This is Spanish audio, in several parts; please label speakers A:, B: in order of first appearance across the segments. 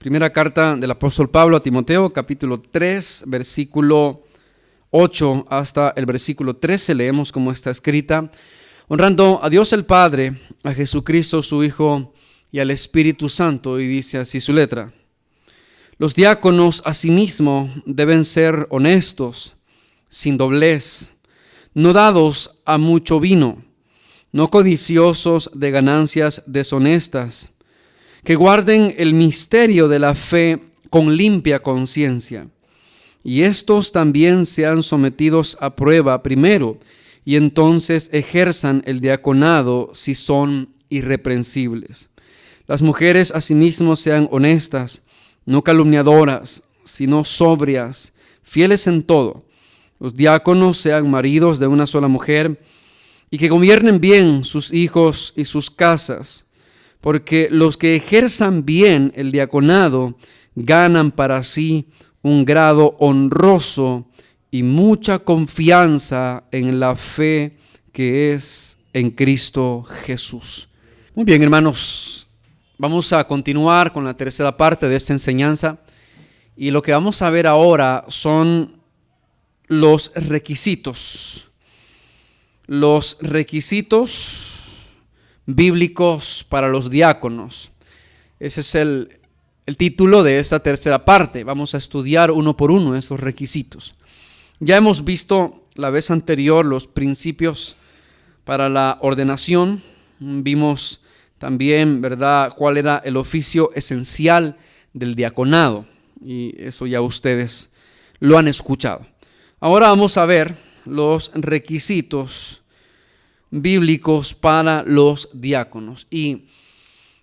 A: Primera carta del apóstol Pablo a Timoteo, capítulo 3, versículo 8 hasta el versículo 13. Leemos como está escrita: honrando a Dios el Padre, a Jesucristo su Hijo y al Espíritu Santo. Y dice así su letra: los diáconos asimismo deben ser honestos, sin doblez, no dados a mucho vino, no codiciosos de ganancias deshonestas, que guarden el misterio de la fe con limpia conciencia. Y estos también sean sometidos a prueba primero, y entonces ejerzan el diaconado si son irreprensibles. Las mujeres asimismo sean honestas, no calumniadoras, sino sobrias, fieles en todo. Los diáconos sean maridos de una sola mujer, y que gobiernen bien sus hijos y sus casas, porque los que ejerzan bien el diaconado ganan para sí un grado honroso y mucha confianza en la fe que es en Cristo Jesús. Muy bien, hermanos, vamos a continuar con la tercera parte de esta enseñanza, y lo que vamos a ver ahora son los requisitos bíblicos para los diáconos. Ese es el título de esta tercera parte. Vamos a estudiar uno por uno esos requisitos. Ya hemos visto la vez anterior los principios para la ordenación. Vimos también, ¿verdad?, cuál era el oficio esencial del diaconado. Y eso ya ustedes lo han escuchado. Ahora vamos a ver los requisitos bíblicos para los diáconos. Y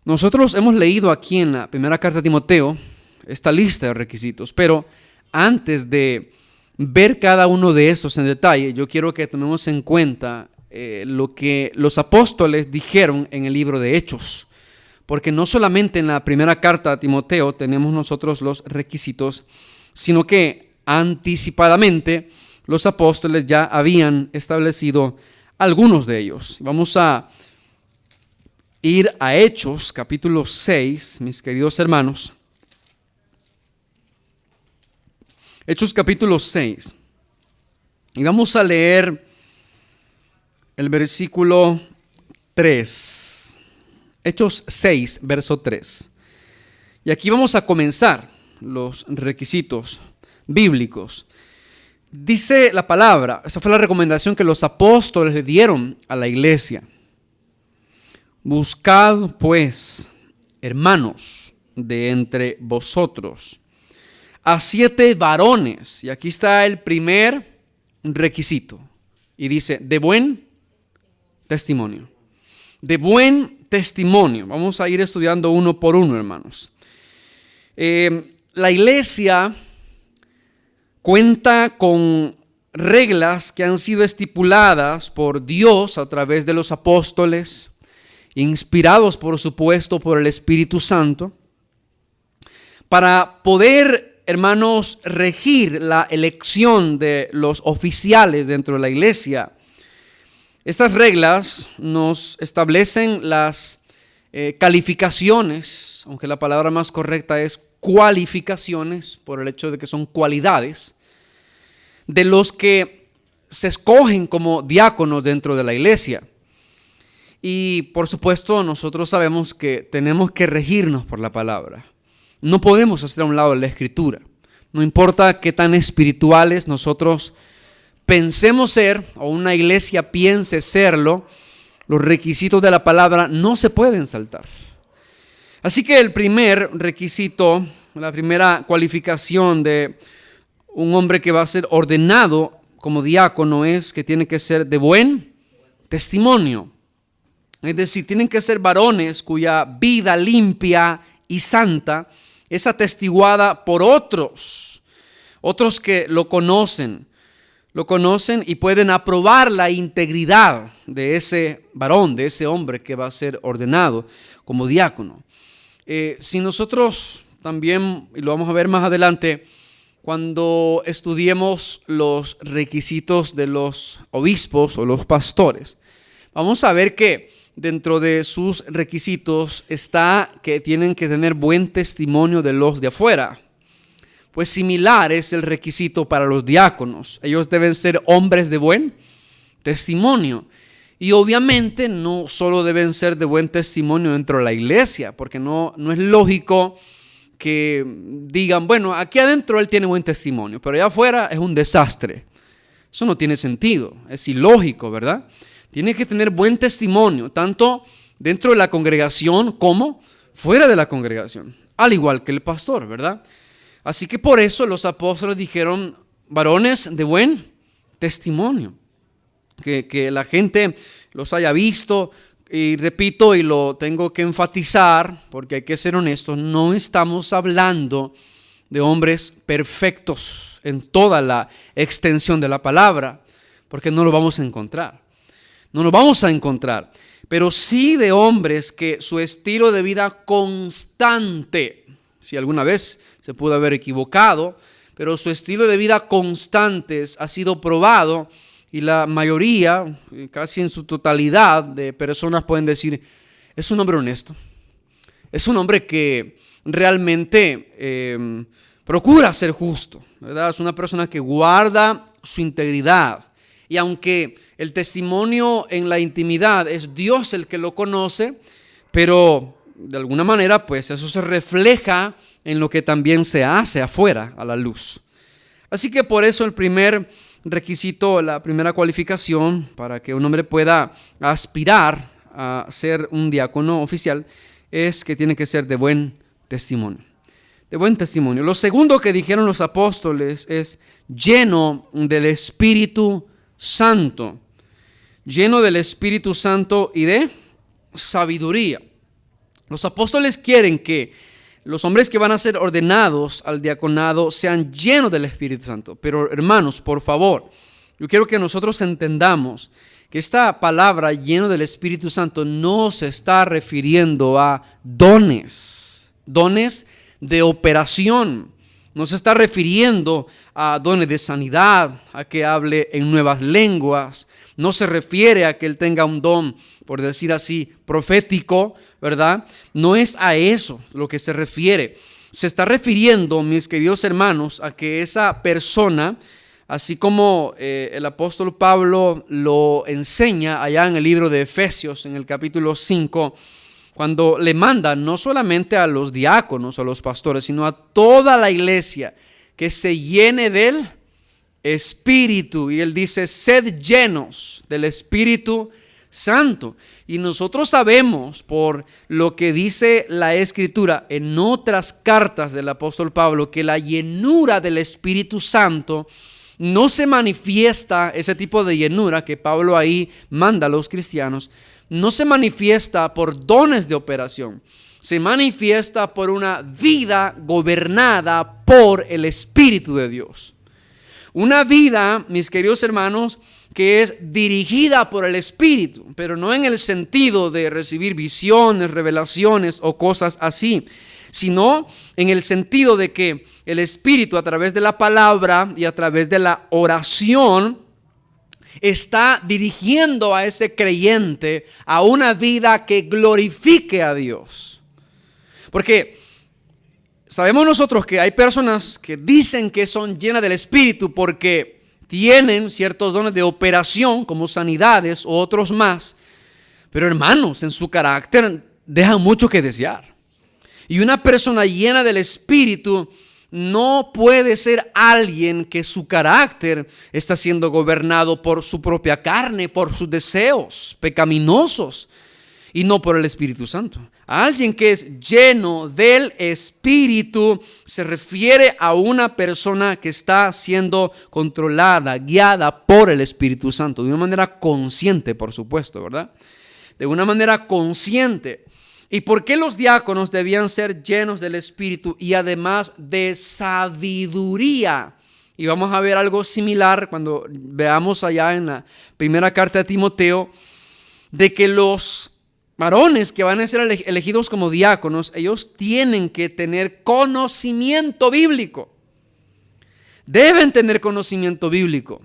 A: nosotros hemos leído aquí en la primera carta de Timoteo esta lista de requisitos, pero antes de ver cada uno de estos en detalle, yo quiero que tomemos en cuenta lo que los apóstoles dijeron en el libro de Hechos, porque no solamente en la primera carta a Timoteo tenemos nosotros los requisitos, sino que anticipadamente los apóstoles ya habían establecido algunos de ellos. Vamos a ir a Hechos, capítulo 6, mis queridos hermanos. Hechos, capítulo 6. Y vamos a leer el versículo 3. Hechos 6, verso 3. Y aquí vamos a comenzar los requisitos bíblicos. Dice la palabra, esa fue la recomendación que los apóstoles le dieron a la iglesia: buscad pues, hermanos, de entre vosotros a 7 varones. Y aquí está el primer requisito. Y dice, de buen testimonio. De buen testimonio. Vamos a ir estudiando uno por uno, hermanos. La iglesia cuenta con reglas que han sido estipuladas por Dios a través de los apóstoles, inspirados por supuesto por el Espíritu Santo, para poder, hermanos, regir la elección de los oficiales dentro de la iglesia. Estas reglas nos establecen las calificaciones, aunque la palabra más correcta es cualificaciones, por el hecho de que son cualidades, de los que se escogen como diáconos dentro de la iglesia. Y por supuesto nosotros sabemos que tenemos que regirnos por la palabra. No podemos hacer a un lado la escritura. No importa qué tan espirituales nosotros pensemos ser, o una iglesia piense serlo, los requisitos de la palabra no se pueden saltar. Así que el primer requisito, la primera cualificación de un hombre que va a ser ordenado como diácono es que tiene que ser de buen testimonio. Es decir, tienen que ser varones cuya vida limpia y santa es atestiguada por otros que lo conocen y pueden aprobar la integridad de ese varón, de ese hombre que va a ser ordenado como diácono. Si nosotros también, y lo vamos a ver más adelante, cuando estudiemos los requisitos de los obispos o los pastores, vamos a ver que dentro de sus requisitos está que tienen que tener buen testimonio de los de afuera. Pues similar es el requisito para los diáconos. Ellos deben ser hombres de buen testimonio. Y obviamente no solo deben ser de buen testimonio dentro de la iglesia, porque no es lógico que digan, bueno, aquí adentro él tiene buen testimonio, pero allá afuera es un desastre. Eso no tiene sentido, es ilógico, ¿verdad? Tiene que tener buen testimonio, tanto dentro de la congregación como fuera de la congregación, al igual que el pastor, ¿verdad? Así que por eso los apóstoles dijeron, varones de buen testimonio, que la gente los haya visto. Y repito, y lo tengo que enfatizar, porque hay que ser honestos, no estamos hablando de hombres perfectos en toda la extensión de la palabra, porque no lo vamos a encontrar. No lo vamos a encontrar, pero sí de hombres que su estilo de vida constante, si alguna vez se pudo haber equivocado, pero su estilo de vida constante ha sido probado. Y la mayoría, casi en su totalidad de personas pueden decir, es un hombre honesto. Es un hombre que realmente procura ser justo, ¿verdad? Es una persona que guarda su integridad. Y aunque el testimonio en la intimidad es Dios el que lo conoce, pero de alguna manera pues eso se refleja en lo que también se hace afuera a la luz. Así que por eso el primer requisito, la primera cualificación para que un hombre pueda aspirar a ser un diácono oficial es que tiene que ser de buen testimonio. De buen testimonio. Lo segundo que dijeron los apóstoles es lleno del Espíritu Santo. Lleno del Espíritu Santo y de sabiduría. Los apóstoles quieren que los hombres que van a ser ordenados al diaconado sean llenos del Espíritu Santo. Pero hermanos, por favor, yo quiero que nosotros entendamos que esta palabra lleno del Espíritu Santo no se está refiriendo a dones de operación. No se está refiriendo a dones de sanidad, a que hable en nuevas lenguas. No se refiere a que él tenga un don, por decir así, profético, ¿verdad? No es a eso lo que se refiere. Se está refiriendo, mis queridos hermanos, a que esa persona, así como el apóstol Pablo lo enseña allá en el libro de Efesios, en el capítulo 5, cuando le manda no solamente a los diáconos o a los pastores, sino a toda la iglesia que se llene del Espíritu. Y él dice, sed llenos del Espíritu Santo. Y nosotros sabemos por lo que dice la Escritura en otras cartas del apóstol Pablo, que la llenura del Espíritu Santo no se manifiesta, ese tipo de llenura que Pablo ahí manda a los cristianos, no se manifiesta por dones de operación, se manifiesta por una vida gobernada por el Espíritu de Dios. Una vida, mis queridos hermanos, que es dirigida por el Espíritu, pero no en el sentido de recibir visiones, revelaciones o cosas así, sino en el sentido de que el Espíritu a través de la palabra y a través de la oración está dirigiendo a ese creyente a una vida que glorifique a Dios. Porque sabemos nosotros que hay personas que dicen que son llenas del Espíritu porque tienen ciertos dones de operación como sanidades u otros más, pero hermanos, en su carácter dejan mucho que desear. Y una persona llena del Espíritu no puede ser alguien que su carácter está siendo gobernado por su propia carne, por sus deseos pecaminosos y no por el Espíritu Santo. Alguien que es lleno del Espíritu se refiere a una persona que está siendo controlada, guiada por el Espíritu Santo, de una manera consciente, por supuesto, ¿verdad? De una manera consciente. ¿Y por qué los diáconos debían ser llenos del Espíritu y además de sabiduría? Y vamos a ver algo similar cuando veamos allá en la primera carta de Timoteo, de que los varones que van a ser elegidos como diáconos, ellos tienen que tener conocimiento bíblico. Deben tener conocimiento bíblico.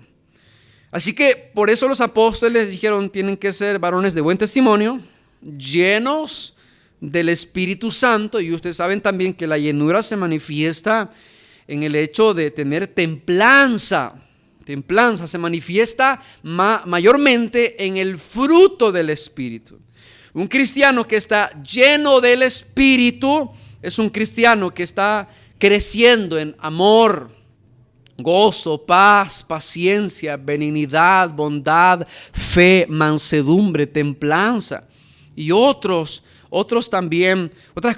A: Así que por eso los apóstoles dijeron, tienen que ser varones de buen testimonio, llenos del Espíritu Santo. Y ustedes saben también que la llenura se manifiesta en el hecho de tener templanza. Templanza se manifiesta mayormente en el fruto del Espíritu. Un cristiano que está lleno del Espíritu es un cristiano que está creciendo en amor, gozo, paz, paciencia, benignidad, bondad, fe, mansedumbre, templanza y otras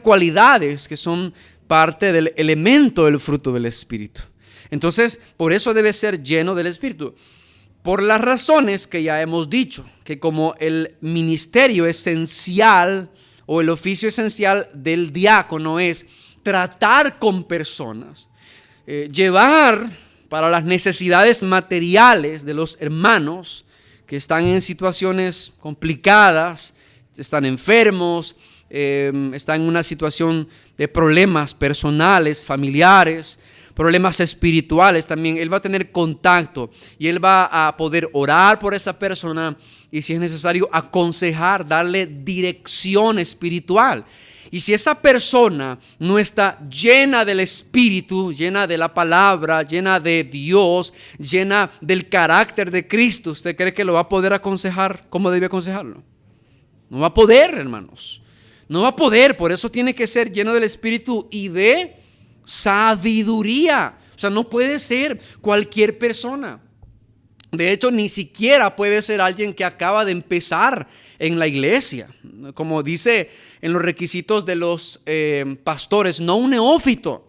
A: cualidades que son parte del elemento del fruto del Espíritu. Entonces, por eso debe ser lleno del Espíritu. Por las razones que ya hemos dicho, que como el ministerio esencial o el oficio esencial del diácono es tratar con personas, llevar para las necesidades materiales de los hermanos que están en situaciones complicadas, están enfermos, están en una situación de problemas personales, familiares, problemas espirituales también. Él va a tener contacto y él va a poder orar por esa persona y, si es necesario, aconsejar, darle dirección espiritual. Y si esa persona no está llena del Espíritu, llena de la palabra, llena de Dios, llena del carácter de Cristo, ¿usted cree que lo va a poder aconsejar como debe aconsejarlo? No va a poder, hermanos. No va a poder. Por eso tiene que ser lleno del Espíritu y de sabiduría. O sea, no puede ser cualquier persona. De hecho, ni siquiera puede ser alguien que acaba de empezar en la iglesia. Como dice en los requisitos de los pastores, no un neófito.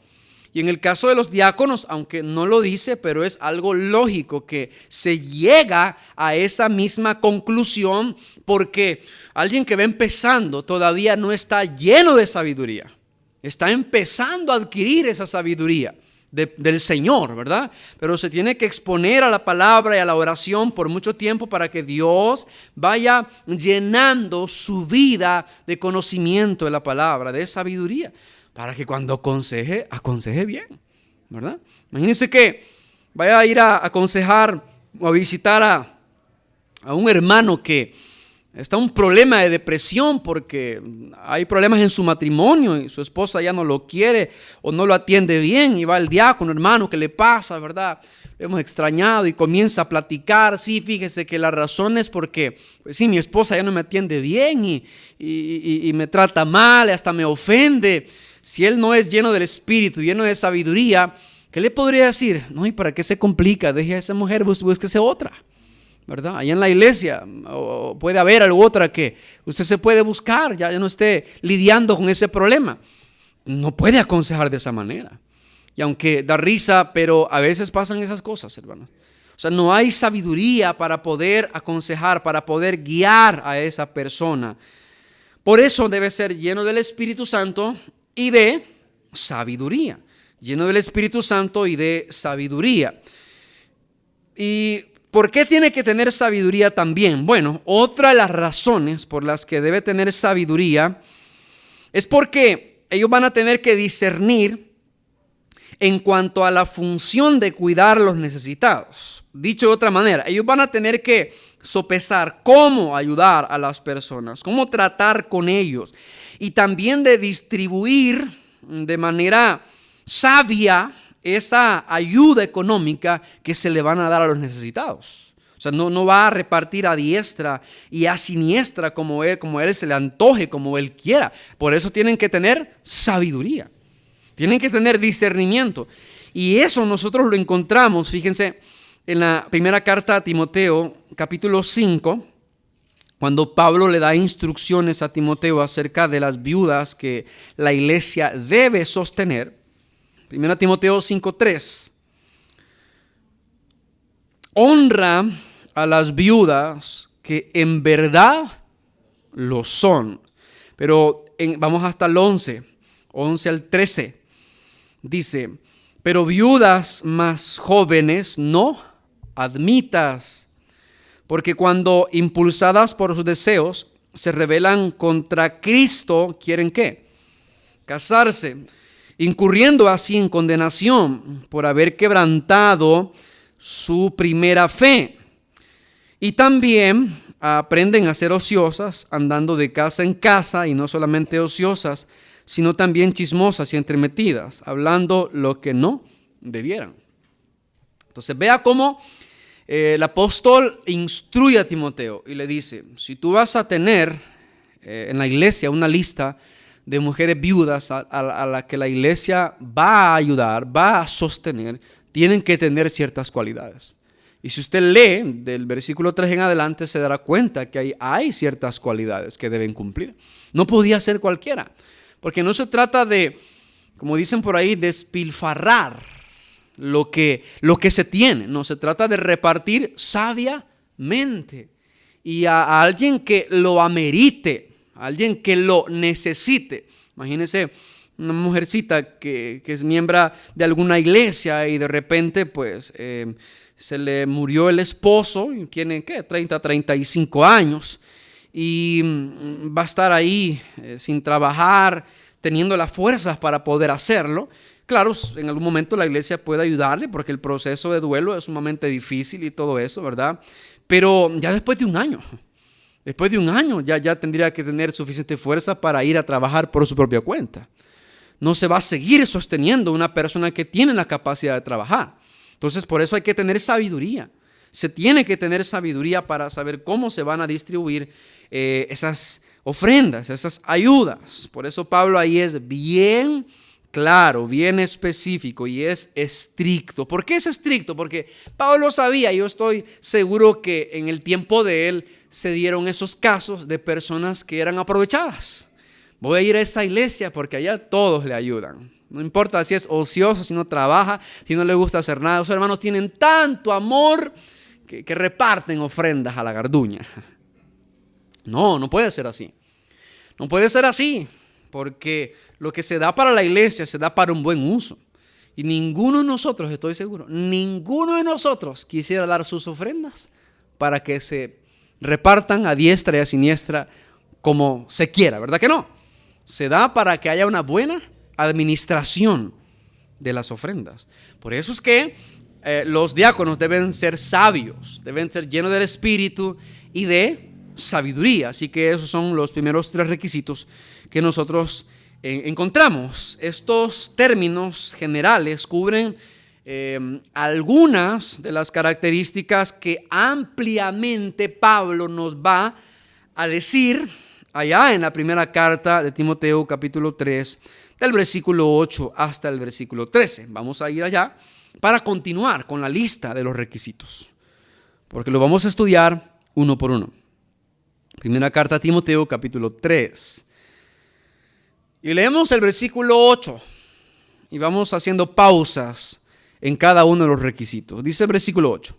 A: Y en el caso de los diáconos, aunque no lo dice, pero es algo lógico que se llega a esa misma conclusión, porque alguien que va empezando todavía no está lleno de sabiduría. Está empezando a adquirir esa sabiduría del Señor, ¿verdad? Pero se tiene que exponer a la palabra y a la oración por mucho tiempo para que Dios vaya llenando su vida de conocimiento de la palabra, de sabiduría, para que cuando aconseje bien, ¿verdad? Imagínense que vaya a ir a aconsejar o a visitar a un hermano que está un problema de depresión porque hay problemas en su matrimonio y su esposa ya no lo quiere o no lo atiende bien, y va el diácono, hermano, ¿qué le pasa, verdad? Lo hemos extrañado, y comienza a platicar. Sí, fíjese que la razón es porque, pues sí, mi esposa ya no me atiende bien y me trata mal, hasta me ofende. Si él no es lleno del Espíritu, lleno de sabiduría, ¿qué le podría decir? No, ¿y para qué se complica? Deje a esa mujer, búsquese otra, ¿verdad? Allá en la iglesia o puede haber algo otra que usted se puede buscar, ya no esté lidiando con ese problema. No puede aconsejar de esa manera. Y aunque da risa, pero a veces pasan esas cosas, hermanos. O sea, no hay sabiduría para poder aconsejar, para poder guiar a esa persona. Por eso debe ser lleno del Espíritu Santo y de sabiduría. Lleno del Espíritu Santo y de sabiduría. Y ¿por qué tiene que tener sabiduría también? Bueno, otra de las razones por las que debe tener sabiduría es porque ellos van a tener que discernir en cuanto a la función de cuidar a los necesitados. Dicho de otra manera, ellos van a tener que sopesar cómo ayudar a las personas, cómo tratar con ellos, y también de distribuir de manera sabia esa ayuda económica que se le van a dar a los necesitados. O sea, no va a repartir a diestra y a siniestra como él se le antoje, como él quiera. Por eso tienen que tener sabiduría, tienen que tener discernimiento. Y eso nosotros lo encontramos, fíjense, en la primera carta a Timoteo, capítulo 5, cuando Pablo le da instrucciones a Timoteo acerca de las viudas que la iglesia debe sostener. 1 Timoteo 5:3. Honra a las viudas que en verdad lo son. Pero vamos hasta el 11 al 13. Dice, pero viudas más jóvenes no admitas, porque cuando impulsadas por sus deseos se rebelan contra Cristo, ¿quieren qué? Casarse, incurriendo así en condenación por haber quebrantado su primera fe. Y también aprenden a ser ociosas, andando de casa en casa, y no solamente ociosas, sino también chismosas y entremetidas, hablando lo que no debieran. Entonces vea cómo el apóstol instruye a Timoteo y le dice: si tú vas a tener en la iglesia una lista de mujeres viudas a la que la iglesia va a ayudar, va a sostener, tienen que tener ciertas cualidades. Y si usted lee del versículo 3 en adelante, se dará cuenta que hay ciertas cualidades que deben cumplir. No podía ser cualquiera, porque no se trata de, como dicen por ahí, despilfarrar lo que se tiene. No, se trata de repartir sabiamente y a alguien que lo amerite, a alguien que lo necesite. Imagínese una mujercita que es miembro de alguna iglesia y de repente pues se le murió el esposo y tiene 30, 35 años y va a estar ahí sin trabajar, teniendo las fuerzas para poder hacerlo. Claro, en algún momento la iglesia puede ayudarle porque el proceso de duelo es sumamente difícil y todo eso, ¿verdad? Pero ya después de un año ya tendría que tener suficiente fuerza para ir a trabajar por su propia cuenta. No se va a seguir sosteniendo una persona que tiene la capacidad de trabajar. Entonces, por eso hay que tener sabiduría. Se tiene que tener sabiduría para saber cómo se van a distribuir esas ofrendas, esas ayudas. Por eso Pablo ahí es bien claro, bien específico y es estricto. ¿Por qué es estricto? Porque Pablo sabía, yo estoy seguro que en el tiempo de él se dieron esos casos de personas que eran aprovechadas. Voy a ir a esta iglesia porque allá todos le ayudan. No importa si es ocioso, si no trabaja, si no le gusta hacer nada. Los hermanos tienen tanto amor que reparten ofrendas a la garduña. No puede ser así. No puede ser así, porque lo que se da para la iglesia se da para un buen uso. Y ninguno de nosotros, estoy seguro, ninguno de nosotros quisiera dar sus ofrendas para que se repartan a diestra y a siniestra como se quiera, ¿verdad que no? Se da para que haya una buena administración de las ofrendas. Por eso es que los diáconos deben ser sabios, deben ser llenos del Espíritu y de sabiduría. Así que esos son los primeros 3 requisitos que nosotros encontramos. Estos términos generales cubren algunas de las características que ampliamente Pablo nos va a decir allá en la primera carta de Timoteo, capítulo 3, del versículo 8 hasta el versículo 13. Vamos a ir allá para continuar con la lista de los requisitos, porque lo vamos a estudiar uno por uno. Primera carta a Timoteo, capítulo 3. Y leemos el versículo 8 y vamos haciendo pausas en cada uno de los requisitos. Dice el versículo 8: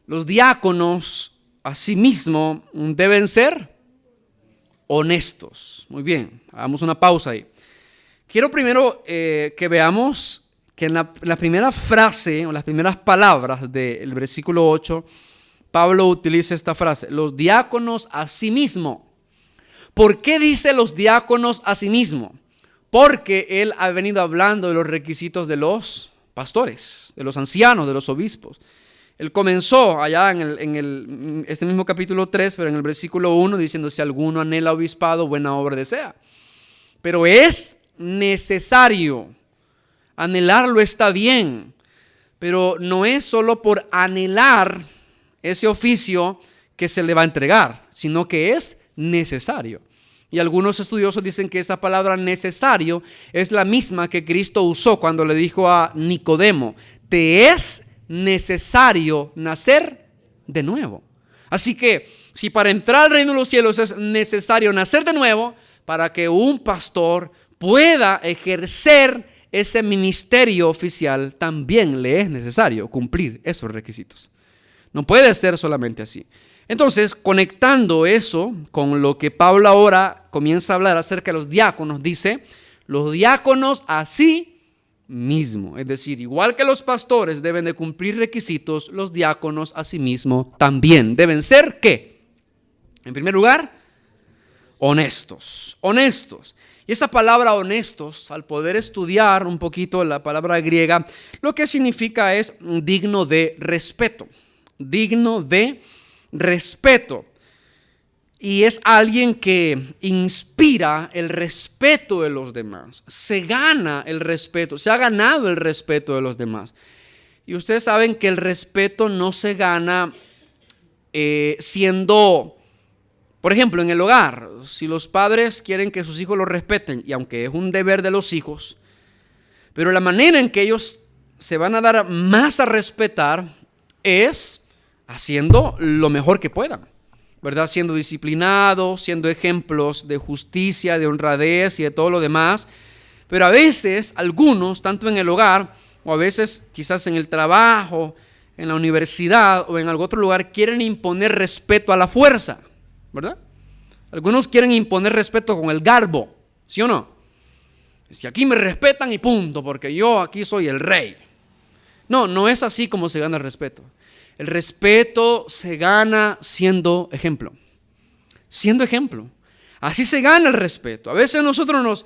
A: los diáconos asimismo deben ser honestos. Muy bien, hagamos una pausa ahí. Quiero primero que veamos que en la primera frase o las primeras palabras del versículo 8, Pablo utiliza esta frase: los diáconos asimismo. ¿Por qué dice los diáconos asimismo? Porque él ha venido hablando de los requisitos de los pastores, de los ancianos, de los obispos. Él comenzó allá en este mismo capítulo 3, pero en el versículo 1, diciendo: si alguno anhela obispado, buena obra desea. Pero es necesario. Anhelarlo está bien, pero no es solo por anhelar ese oficio que se le va a entregar, sino que es necesario. Y algunos estudiosos dicen que esa palabra necesario es la misma que Cristo usó cuando le dijo a Nicodemo: te es necesario nacer de nuevo. Así que si para entrar al reino de los cielos es necesario nacer de nuevo, para que un pastor pueda ejercer ese ministerio oficial, también le es necesario cumplir esos requisitos. No puede ser solamente así. Entonces, conectando eso con lo que Pablo ahora comienza a hablar acerca de los diáconos, dice: los diáconos así mismo, es decir, igual que los pastores deben de cumplir requisitos, los diáconos asimismo también deben ser, ¿qué? En primer lugar, honestos. Y esa palabra honestos, al poder estudiar un poquito la palabra griega, lo que significa es digno de respeto. Digno de respeto. y es alguien que inspira el respeto de los demás. Se gana el respeto, se ha ganado el respeto de los demás. Y ustedes saben que el respeto no se gana siendo, por ejemplo, en el hogar. Si los padres quieren que sus hijos los respeten, y aunque es un deber de los hijos, pero la manera en que ellos se van a dar más a respetar es haciendo lo mejor que puedan, ¿verdad? Siendo disciplinados, siendo ejemplos de justicia, de honradez y de todo lo demás. Pero a veces algunos, tanto en el hogar o a veces quizás en el trabajo, en la universidad o en algún otro lugar, quieren imponer respeto a la fuerza, ¿verdad? Algunos quieren imponer respeto con el garbo, ¿sí o no? Si aquí me respetan y punto, porque yo aquí soy el rey. No, no es así como se gana el respeto. El respeto se gana siendo ejemplo. Siendo ejemplo. Así se gana el respeto. A veces nosotros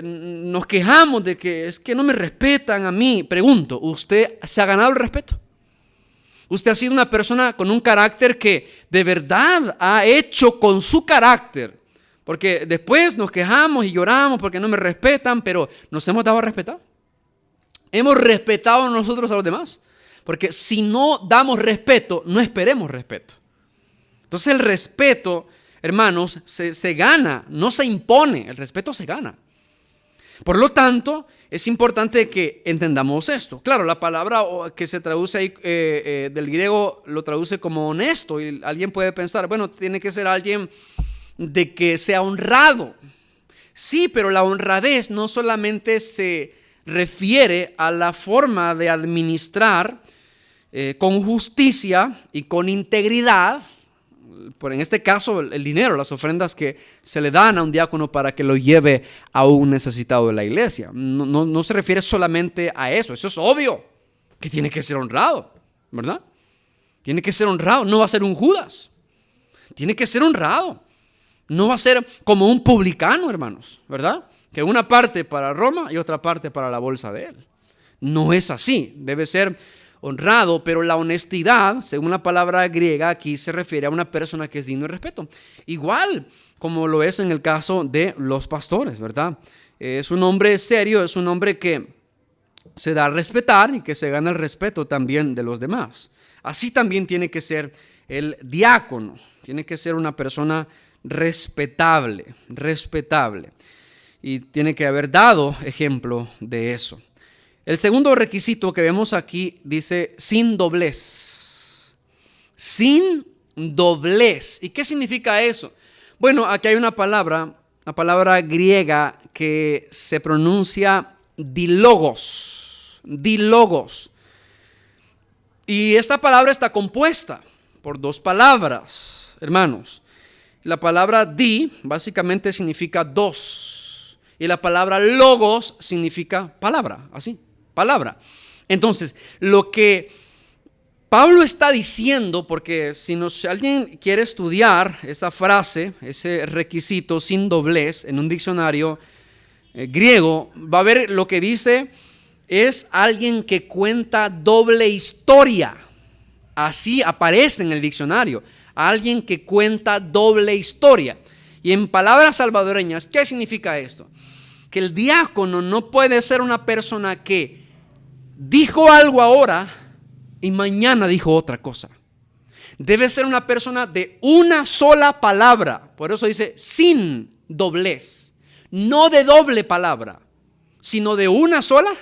A: nos quejamos de que es que no me respetan a mí. Pregunto, ¿usted se ha ganado el respeto? ¿Usted ha sido una persona con un carácter que de verdad ha hecho con su carácter? Porque después nos quejamos y lloramos porque no me respetan, pero nos hemos dado a respetar. Hemos respetado nosotros a los demás. Porque si no damos respeto, no esperemos respeto. Entonces el respeto, hermanos, se gana, no se impone, el respeto se gana. Por lo tanto, es importante que entendamos esto. Claro, la palabra que se traduce ahí del griego lo traduce como honesto. Y alguien puede pensar, bueno, tiene que ser alguien de que sea honrado. Sí, pero la honradez no solamente se refiere a la forma de administrar con justicia y con integridad, por en este caso el dinero, las ofrendas que se le dan a un diácono para que lo lleve a un necesitado de la iglesia. No se refiere solamente a eso. Eso es obvio, que tiene que ser honrado, ¿verdad? Tiene que ser honrado, no va a ser un Judas. Tiene que ser honrado. No va a ser como un publicano, hermanos, ¿verdad? Que una parte para Roma y otra parte para la bolsa de él. No es así, debe ser honrado, pero la honestidad, según la palabra griega, aquí se refiere a una persona que es digno de respeto. Igual como lo es en el caso de los pastores, ¿verdad? Es un hombre serio, es un hombre que se da a respetar y que se gana el respeto también de los demás. Así también tiene que ser el diácono, tiene que ser una persona respetable. Y tiene que haber dado ejemplo de eso. El segundo requisito que vemos aquí dice sin doblez. Sin doblez. ¿Y qué significa eso? Bueno, aquí hay una palabra griega que se pronuncia dilogos. Dilogos. Y esta palabra está compuesta por dos palabras, hermanos. La palabra di básicamente significa dos. Y la palabra logos significa palabra, así. Palabra. Entonces, lo que Pablo está diciendo, porque si alguien quiere estudiar esa frase, ese requisito sin doblez en un diccionario griego, va a ver lo que dice es alguien que cuenta doble historia. Así aparece en el diccionario, alguien que cuenta doble historia. Y en palabras salvadoreñas, ¿qué significa esto? Que el diácono no puede ser una persona que dijo algo ahora y mañana dijo otra cosa. Debe ser una persona de una sola palabra. Por eso dice sin doblez. No de doble palabra, sino de una sola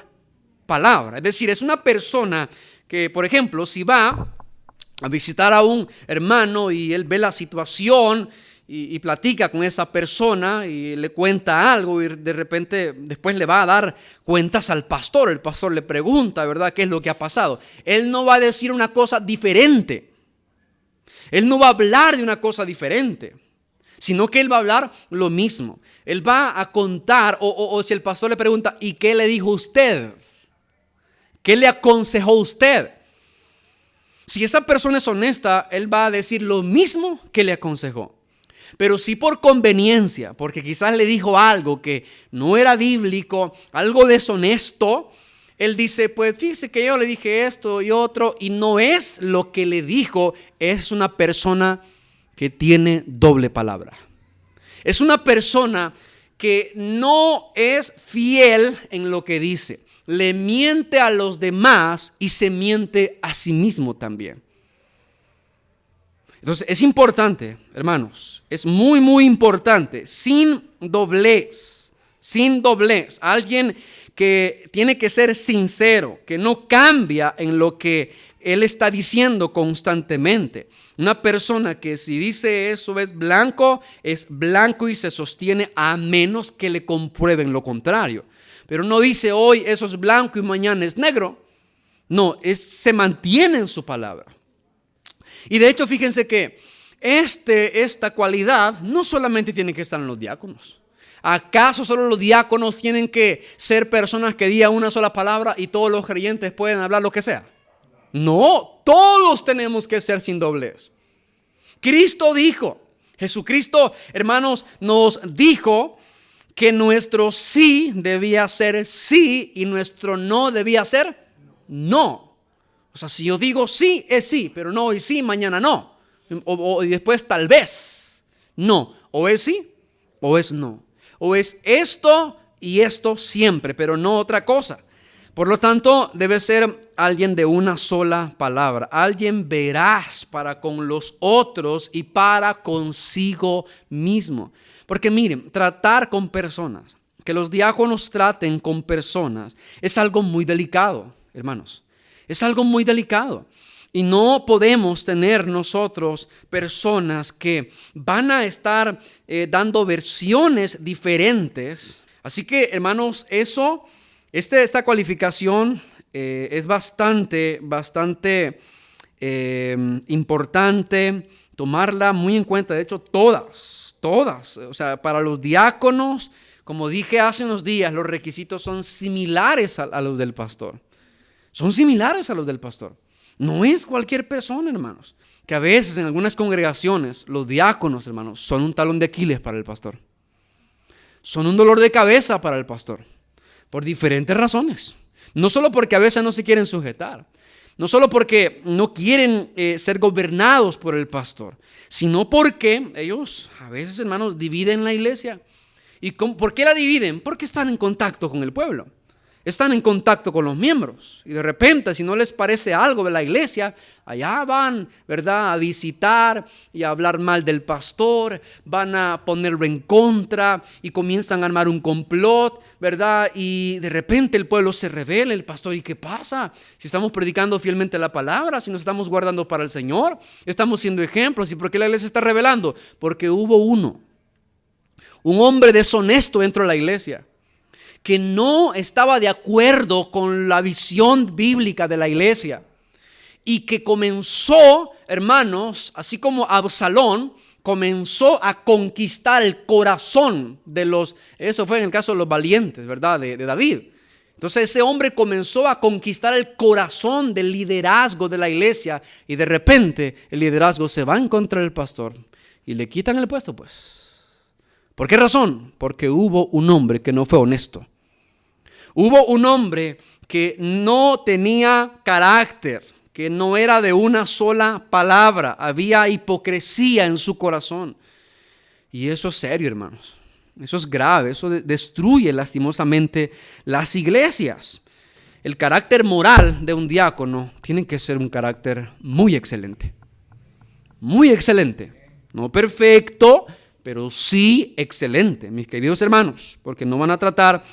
A: palabra. Es decir, es una persona que, por ejemplo, si va a visitar a un hermano y él ve la situación y platica con esa persona y le cuenta algo y de repente después le va a dar cuentas al pastor. El pastor le pregunta, ¿verdad?, qué es lo que ha pasado. Él no va a decir una cosa diferente. Él no va a hablar de una cosa diferente, sino que él va a hablar lo mismo. Él va a contar, o si el pastor le pregunta, ¿y qué le dijo usted? ¿Qué le aconsejó usted? Si esa persona es honesta, él va a decir lo mismo que le aconsejó. Pero si por conveniencia, porque quizás le dijo algo que no era bíblico, algo deshonesto, él dice, pues fíjese que yo le dije esto y otro, y no es lo que le dijo, es una persona que tiene doble palabra. Es una persona que no es fiel en lo que dice. Le miente a los demás y se miente a sí mismo también. Entonces es importante, hermanos, es muy, muy importante, sin doblez, alguien que tiene que ser sincero, que no cambia en lo que él está diciendo constantemente. Una persona que si dice eso es blanco y se sostiene a menos que le comprueben lo contrario. Pero no dice hoy eso es blanco y mañana es negro. No, se mantiene en su palabra. Y de hecho, fíjense que esta cualidad no solamente tiene que estar en los diáconos. ¿Acaso solo los diáconos tienen que ser personas que digan una sola palabra y todos los creyentes pueden hablar lo que sea? No, todos tenemos que ser sin doblez. Cristo dijo, Jesucristo, hermanos, nos dijo que nuestro sí debía ser sí y nuestro no debía ser no. O sea, si yo digo sí, es sí, pero no hoy sí, mañana no. O después tal vez. No, o es sí o es no. O es esto y esto siempre, pero no otra cosa. Por lo tanto, debe ser alguien de una sola palabra, alguien veraz para con los otros y para consigo mismo. Porque miren, tratar con personas, que los diáconos traten con personas, es algo muy delicado, hermanos. Es algo muy delicado. Y no podemos tener nosotros personas que van a estar dando versiones diferentes. Así que, hermanos, esta cualificación es bastante importante tomarla muy en cuenta. De hecho, todas. O sea, para los diáconos, como dije hace unos días, los requisitos son similares a los del pastor. Son similares a los del pastor. No es cualquier persona, hermanos. Que a veces en algunas congregaciones, los diáconos, hermanos, son un talón de Aquiles para el pastor. Son un dolor de cabeza para el pastor. Por diferentes razones. No solo porque a veces no se quieren sujetar. No solo porque no quieren ser gobernados por el pastor. Sino porque ellos a veces, hermanos, dividen la iglesia. ¿Y por qué la dividen? Porque están en contacto con el pueblo. Están en contacto con los miembros y de repente, si no les parece algo de la iglesia, allá van, ¿verdad?, a visitar y a hablar mal del pastor, van a ponerlo en contra y comienzan a armar un complot, ¿verdad? Y de repente el pueblo se rebela, el pastor, ¿y qué pasa? Si estamos predicando fielmente la palabra, si nos estamos guardando para el Señor, estamos siendo ejemplos. ¿Y por qué la iglesia está rebelando? Porque hubo un hombre deshonesto dentro de la iglesia, que no estaba de acuerdo con la visión bíblica de la iglesia y que comenzó, hermanos, así como Absalón, comenzó a conquistar el corazón de eso fue en el caso de los valientes, ¿verdad?, de David. Entonces ese hombre comenzó a conquistar el corazón del liderazgo de la iglesia y de repente el liderazgo se va en contra del pastor y le quitan el puesto, pues. ¿Por qué razón? Porque hubo un hombre que no fue honesto. Hubo un hombre que no tenía carácter, que no era de una sola palabra. Había hipocresía en su corazón. Y eso es serio, hermanos. Eso es grave. Eso destruye lastimosamente las iglesias. El carácter moral de un diácono tiene que ser un carácter muy excelente. Muy excelente. No perfecto, pero sí excelente, mis queridos hermanos, porque no van a tratar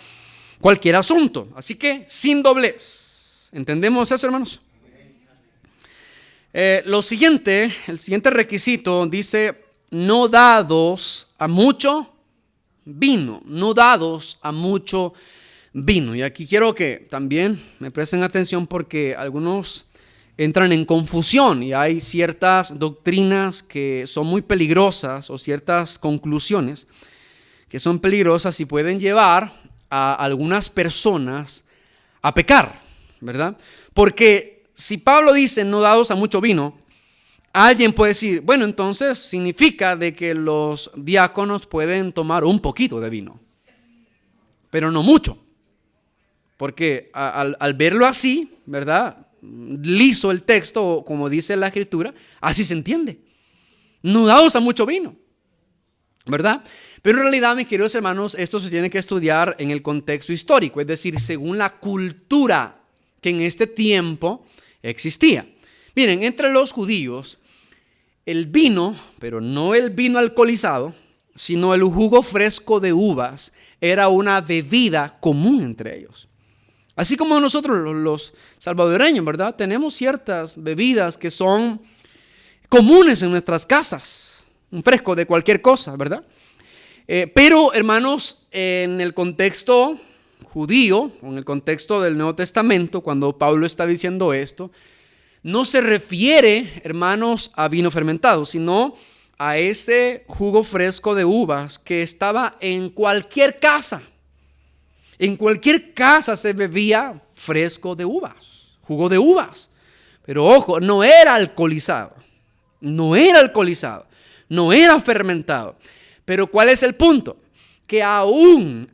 A: cualquier asunto. Así que sin doblez. ¿Entendemos eso, hermanos? El siguiente requisito dice: no dados a mucho vino. No dados a mucho vino. Y aquí quiero que también me presten atención porque algunos entran en confusión y hay ciertas doctrinas que son muy peligrosas o ciertas conclusiones que son peligrosas y pueden llevar a algunas personas a pecar, ¿verdad? Porque si Pablo dice no dados a mucho vino, alguien puede decir, bueno, entonces significa de que los diáconos pueden tomar un poquito de vino, pero no mucho. Porque al verlo así, ¿verdad?, liso el texto, como dice la escritura, así se entiende. no dados a mucho vino, ¿verdad? Pero en realidad, mis queridos hermanos, esto se tiene que estudiar en el contexto histórico, es decir, según la cultura que en este tiempo existía. Miren, entre los judíos, el vino, pero no el vino alcoholizado, sino el jugo fresco de uvas, era una bebida común entre ellos. Así como nosotros los salvadoreños, ¿verdad? Tenemos ciertas bebidas que son comunes en nuestras casas, un fresco de cualquier cosa, ¿verdad? Pero, hermanos, en el contexto judío, en el contexto del Nuevo Testamento, cuando Pablo está diciendo esto, no se refiere, hermanos, a vino fermentado, sino a ese jugo fresco de uvas que estaba en cualquier casa. En cualquier casa se bebía fresco de uvas, jugo de uvas. Pero ojo, no era alcoholizado, no era fermentado. Pero ¿cuál es el punto? Que aún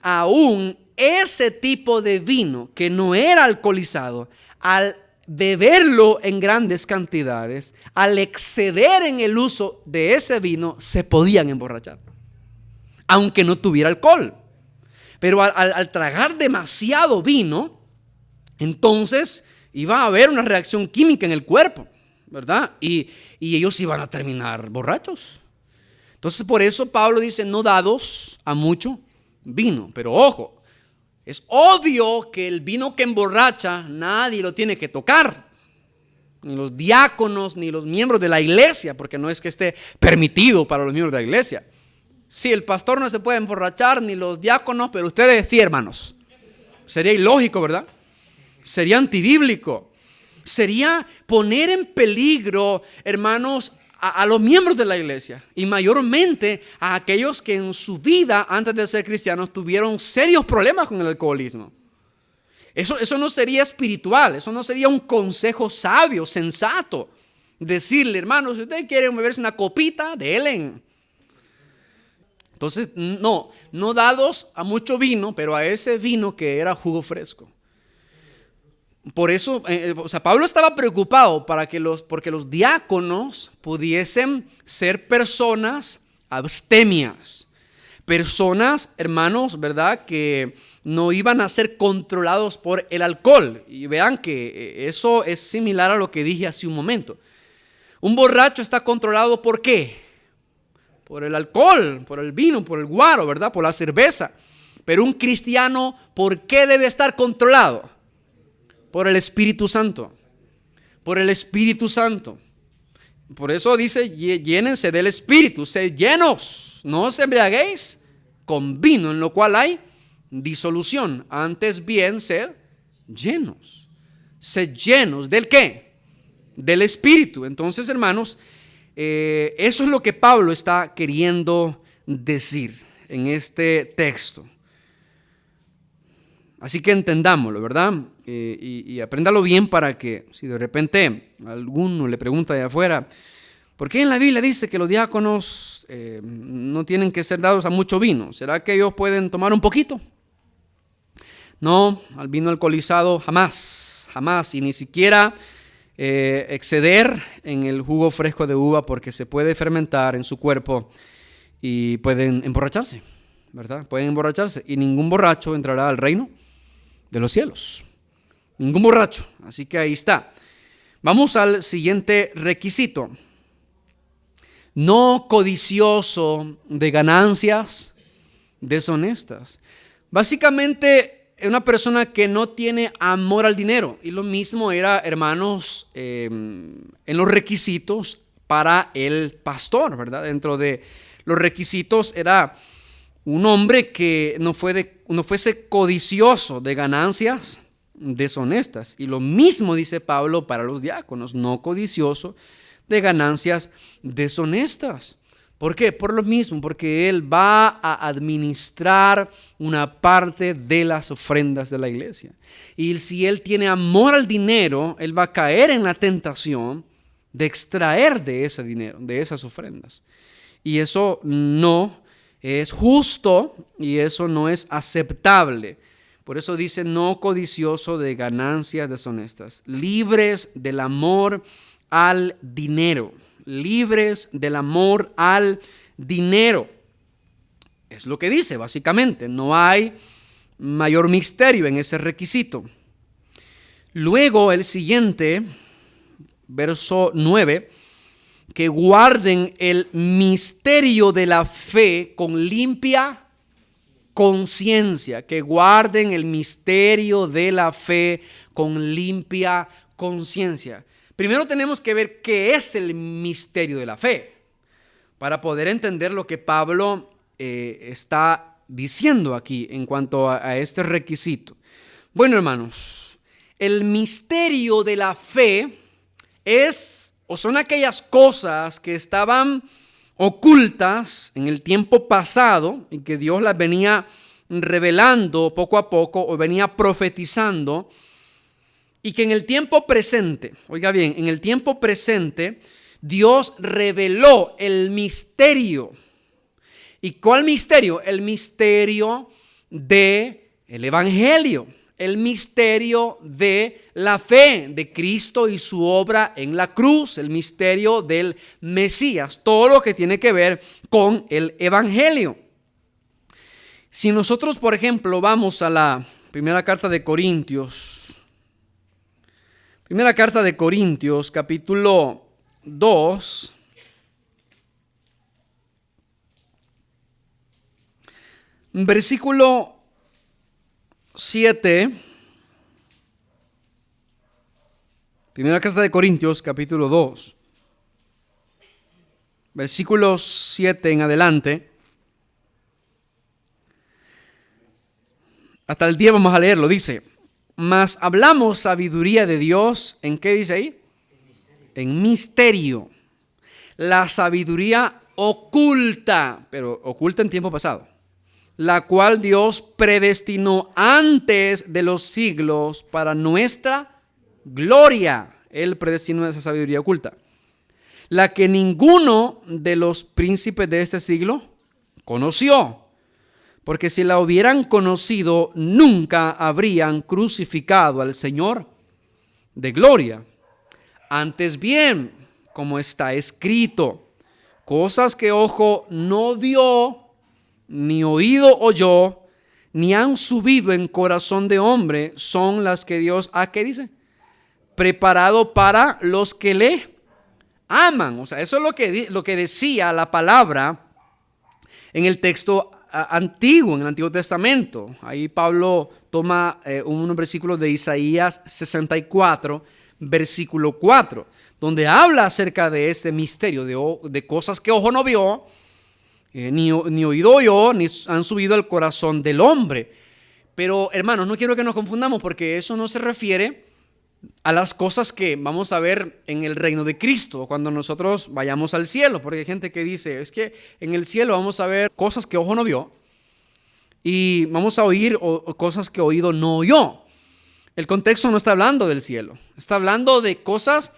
A: ese tipo de vino que no era alcoholizado, al beberlo en grandes cantidades, al exceder en el uso de ese vino, se podían emborrachar, aunque no tuviera alcohol. Pero al tragar demasiado vino, entonces iba a haber una reacción química en el cuerpo, ¿verdad? Y ellos iban a terminar borrachos. Entonces por eso Pablo dice, no dados a mucho vino. Pero ojo, es obvio que el vino que emborracha nadie lo tiene que tocar, ni los diáconos, ni los miembros de la iglesia, porque no es que esté permitido para los miembros de la iglesia. Sí, el pastor no se puede emborrachar, ni los diáconos, pero ustedes sí, hermanos. Sería ilógico, ¿verdad? Sería antibíblico. Sería poner en peligro, hermanos, a los miembros de la iglesia, y mayormente a aquellos que en su vida antes de ser cristianos tuvieron serios problemas con el alcoholismo. Eso no sería espiritual, eso no sería un consejo sabio, sensato. Decirle, hermanos, si ustedes quieren beberse una copita, denle. Entonces, no dados a mucho vino, pero a ese vino que era jugo fresco. Por eso, Pablo estaba preocupado porque los diáconos pudiesen ser personas abstemias, personas, hermanos, ¿verdad?, que no iban a ser controlados por el alcohol. Y vean que eso es similar a lo que dije hace un momento. Un borracho está controlado ¿por qué? Por el alcohol, por el vino, por el guaro, ¿verdad?, por la cerveza. Pero un cristiano, ¿por qué debe estar controlado? Por el Espíritu Santo. Por el Espíritu Santo. Por eso dice, llénense del Espíritu, sed llenos, no os embriaguéis con vino, en lo cual hay disolución. Antes bien, sed llenos. Sed llenos, ¿del qué? Del Espíritu. Entonces, hermanos, eso es lo que Pablo está queriendo decir en este texto. Así que entendámoslo, ¿verdad? Y apréndalo bien para que si de repente alguno le pregunta de afuera, ¿por qué en la Biblia dice que los diáconos no tienen que ser dados a mucho vino? ¿Será que ellos pueden tomar un poquito? No, al vino alcoholizado jamás, y ni siquiera exceder en el jugo fresco de uva, porque se puede fermentar en su cuerpo y pueden emborracharse, ¿verdad? Pueden emborracharse y ningún borracho entrará al reino de los cielos. Ningún borracho. Así que ahí está. Vamos al siguiente requisito. No codicioso de ganancias deshonestas. Básicamente, una persona que no tiene amor al dinero. Y lo mismo era, hermanos, en los requisitos para el pastor, ¿verdad? Dentro de los requisitos era un hombre que no fuese codicioso de ganancias deshonestas. Y lo mismo dice Pablo para los diáconos, no codicioso de ganancias deshonestas. ¿Por qué? Por lo mismo, porque él va a administrar una parte de las ofrendas de la iglesia. Y si él tiene amor al dinero, él va a caer en la tentación de extraer de ese dinero, de esas ofrendas. Y eso no es justo y eso no es aceptable. Por eso dice no codicioso de ganancias deshonestas, libres del amor al dinero. libres del amor al dinero. Es lo que dice básicamente, no hay mayor misterio en ese requisito. Luego el siguiente, verso 9, que guarden el misterio de la fe con limpia conciencia, que guarden el misterio de la fe con limpia conciencia. Primero tenemos que ver qué es el misterio de la fe, para poder entender lo que Pablo está diciendo aquí en cuanto a este requisito. Bueno, hermanos, el misterio de la fe son aquellas cosas que estaban ocultas en el tiempo pasado y que Dios las venía revelando poco a poco o venía profetizando, y que en el tiempo presente, oiga bien, en el tiempo presente Dios reveló el misterio. ¿Y cuál misterio? El misterio del Evangelio, el misterio de la fe de Cristo y su obra en la cruz, el misterio del Mesías, todo lo que tiene que ver con el Evangelio. Si nosotros, por ejemplo, vamos a la primera carta de Corintios, capítulo 2, versículo 7, primera carta de Corintios, capítulo 2, versículo 7 en adelante, hasta el 10 vamos a leerlo, dice: mas hablamos sabiduría de Dios, ¿en qué dice ahí? En misterio. La sabiduría oculta, pero oculta en tiempo pasado, la cual Dios predestinó antes de los siglos para nuestra gloria. Él predestinó esa sabiduría oculta, la que ninguno de los príncipes de este siglo conoció, porque si la hubieran conocido, nunca habrían crucificado al Señor de gloria. Antes bien, como está escrito, cosas que ojo no vio, ni oído oyó, ni han subido en corazón de hombre, son las que Dios ha, ¿qué dice? Preparado para los que le aman. O sea, eso es lo que decía la palabra en el texto antiguo, en el Antiguo Testamento. Ahí Pablo toma unos versículos de Isaías 64, versículo 4, donde habla acerca de este misterio de cosas que ojo no vio, ni oído oyó, ni han subido al corazón del hombre. Pero hermanos, no quiero que nos confundamos, porque eso no se refiere a las cosas que vamos a ver en el reino de Cristo cuando nosotros vayamos al cielo, porque hay gente que dice, es que en el cielo vamos a ver cosas que ojo no vio y vamos a oír cosas que oído no oyó. El contexto no está hablando del cielo, está hablando de cosas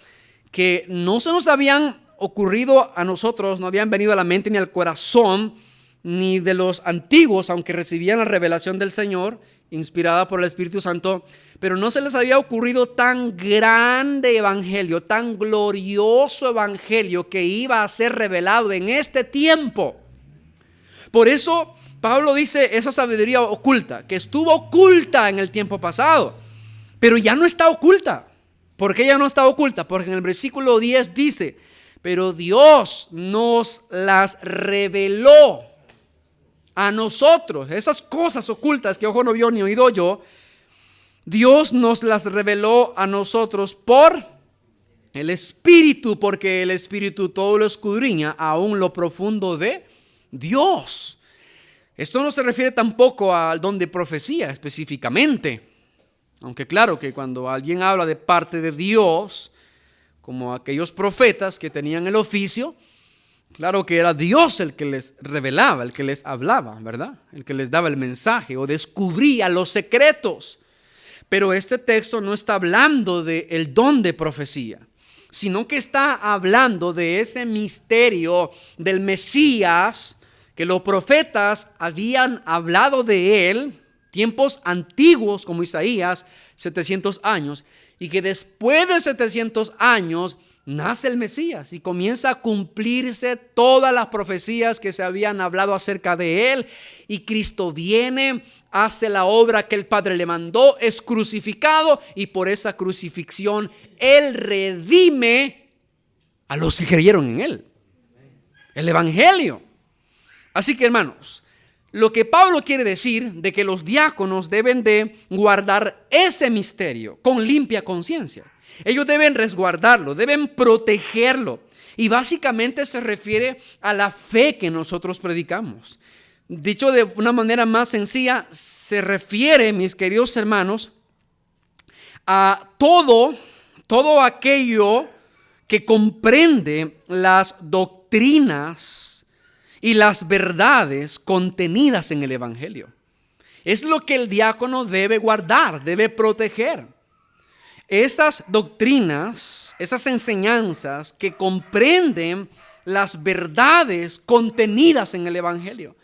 A: que no se nos habían ocurrido a nosotros, no habían venido a la mente ni al corazón ni de los antiguos, aunque recibían la revelación del Señor inspirada por el Espíritu Santo, pero no se les había ocurrido tan grande evangelio, tan glorioso evangelio que iba a ser revelado en este tiempo. Por eso Pablo dice esa sabiduría oculta, que estuvo oculta en el tiempo pasado, pero ya no está oculta. ¿Por qué ya no está oculta? Porque en el versículo 10 dice, pero Dios nos las reveló a nosotros. Esas cosas ocultas que ojo no vio ni oído oyó, Dios nos las reveló a nosotros por el Espíritu, porque el Espíritu todo lo escudriña, aún lo profundo de Dios. Esto no se refiere tampoco al don de profecía específicamente, aunque claro que cuando alguien habla de parte de Dios, como aquellos profetas que tenían el oficio, claro que era Dios el que les revelaba, el que les hablaba, ¿verdad? El que les daba el mensaje o descubría los secretos. Pero este texto no está hablando del don de profecía, sino que está hablando de ese misterio del Mesías, que los profetas habían hablado de él, tiempos antiguos como Isaías, 700 años, y que después de 700 años nace el Mesías y comienza a cumplirse todas las profecías que se habían hablado acerca de él. Y Cristo viene, hace la obra que el Padre le mandó, es crucificado y por esa crucifixión él redime a los que creyeron en él. El evangelio. Así que, hermanos, lo que Pablo quiere decir de que los diáconos deben de guardar ese misterio con limpia conciencia. Ellos deben resguardarlo, deben protegerlo. Y básicamente se refiere a la fe que nosotros predicamos. Dicho de una manera más sencilla, se refiere, mis queridos hermanos, a todo aquello que comprende las doctrinas y las verdades contenidas en el evangelio. Es lo que el diácono debe guardar, debe proteger. Esas doctrinas, esas enseñanzas que comprenden las verdades contenidas en el evangelio.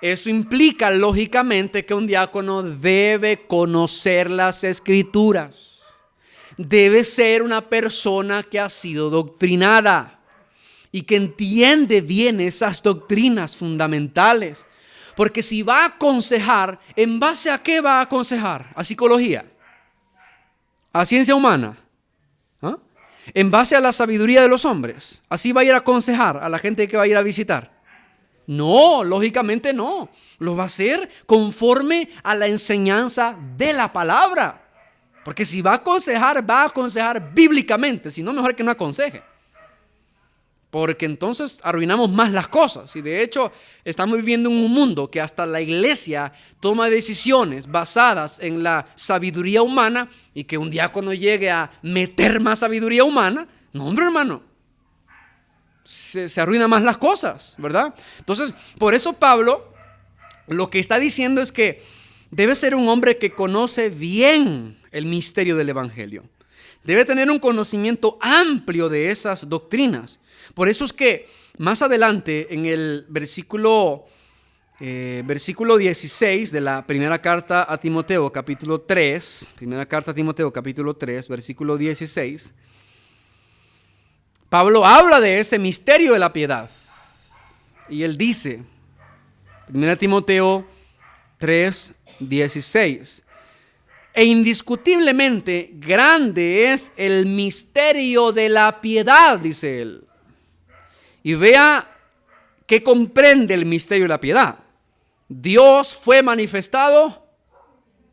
A: Eso implica lógicamente que un diácono debe conocer las escrituras. Debe ser una persona que ha sido doctrinada y que entiende bien esas doctrinas fundamentales. Porque si va a aconsejar, ¿en base a qué va a aconsejar? ¿A psicología? ¿A ciencia humana? ¿Ah? ¿En base a la sabiduría de los hombres? ¿Así va a ir a aconsejar a la gente que va a ir a visitar? No, lógicamente no. Lo va a hacer conforme a la enseñanza de la palabra. Porque si va a aconsejar bíblicamente. Si no, mejor que no aconseje. Porque entonces arruinamos más las cosas. Y de hecho estamos viviendo en un mundo que hasta la iglesia toma decisiones basadas en la sabiduría humana. Y que un diácono llegue a meter más sabiduría humana. No, hombre, hermano. Se arruinan más las cosas, ¿verdad? Entonces, por eso Pablo lo que está diciendo es que debe ser un hombre que conoce bien el misterio del evangelio. Debe tener un conocimiento amplio de esas doctrinas. Por eso es que más adelante en el versículo 16 de la primera carta a Timoteo, capítulo 3, primera carta a Timoteo, capítulo 3, versículo 16, Pablo habla de ese misterio de la piedad. Y él dice, 1 Timoteo 3, 16, e indiscutiblemente grande es el misterio de la piedad, dice él. Y vea que comprende el misterio de la piedad. Dios fue manifestado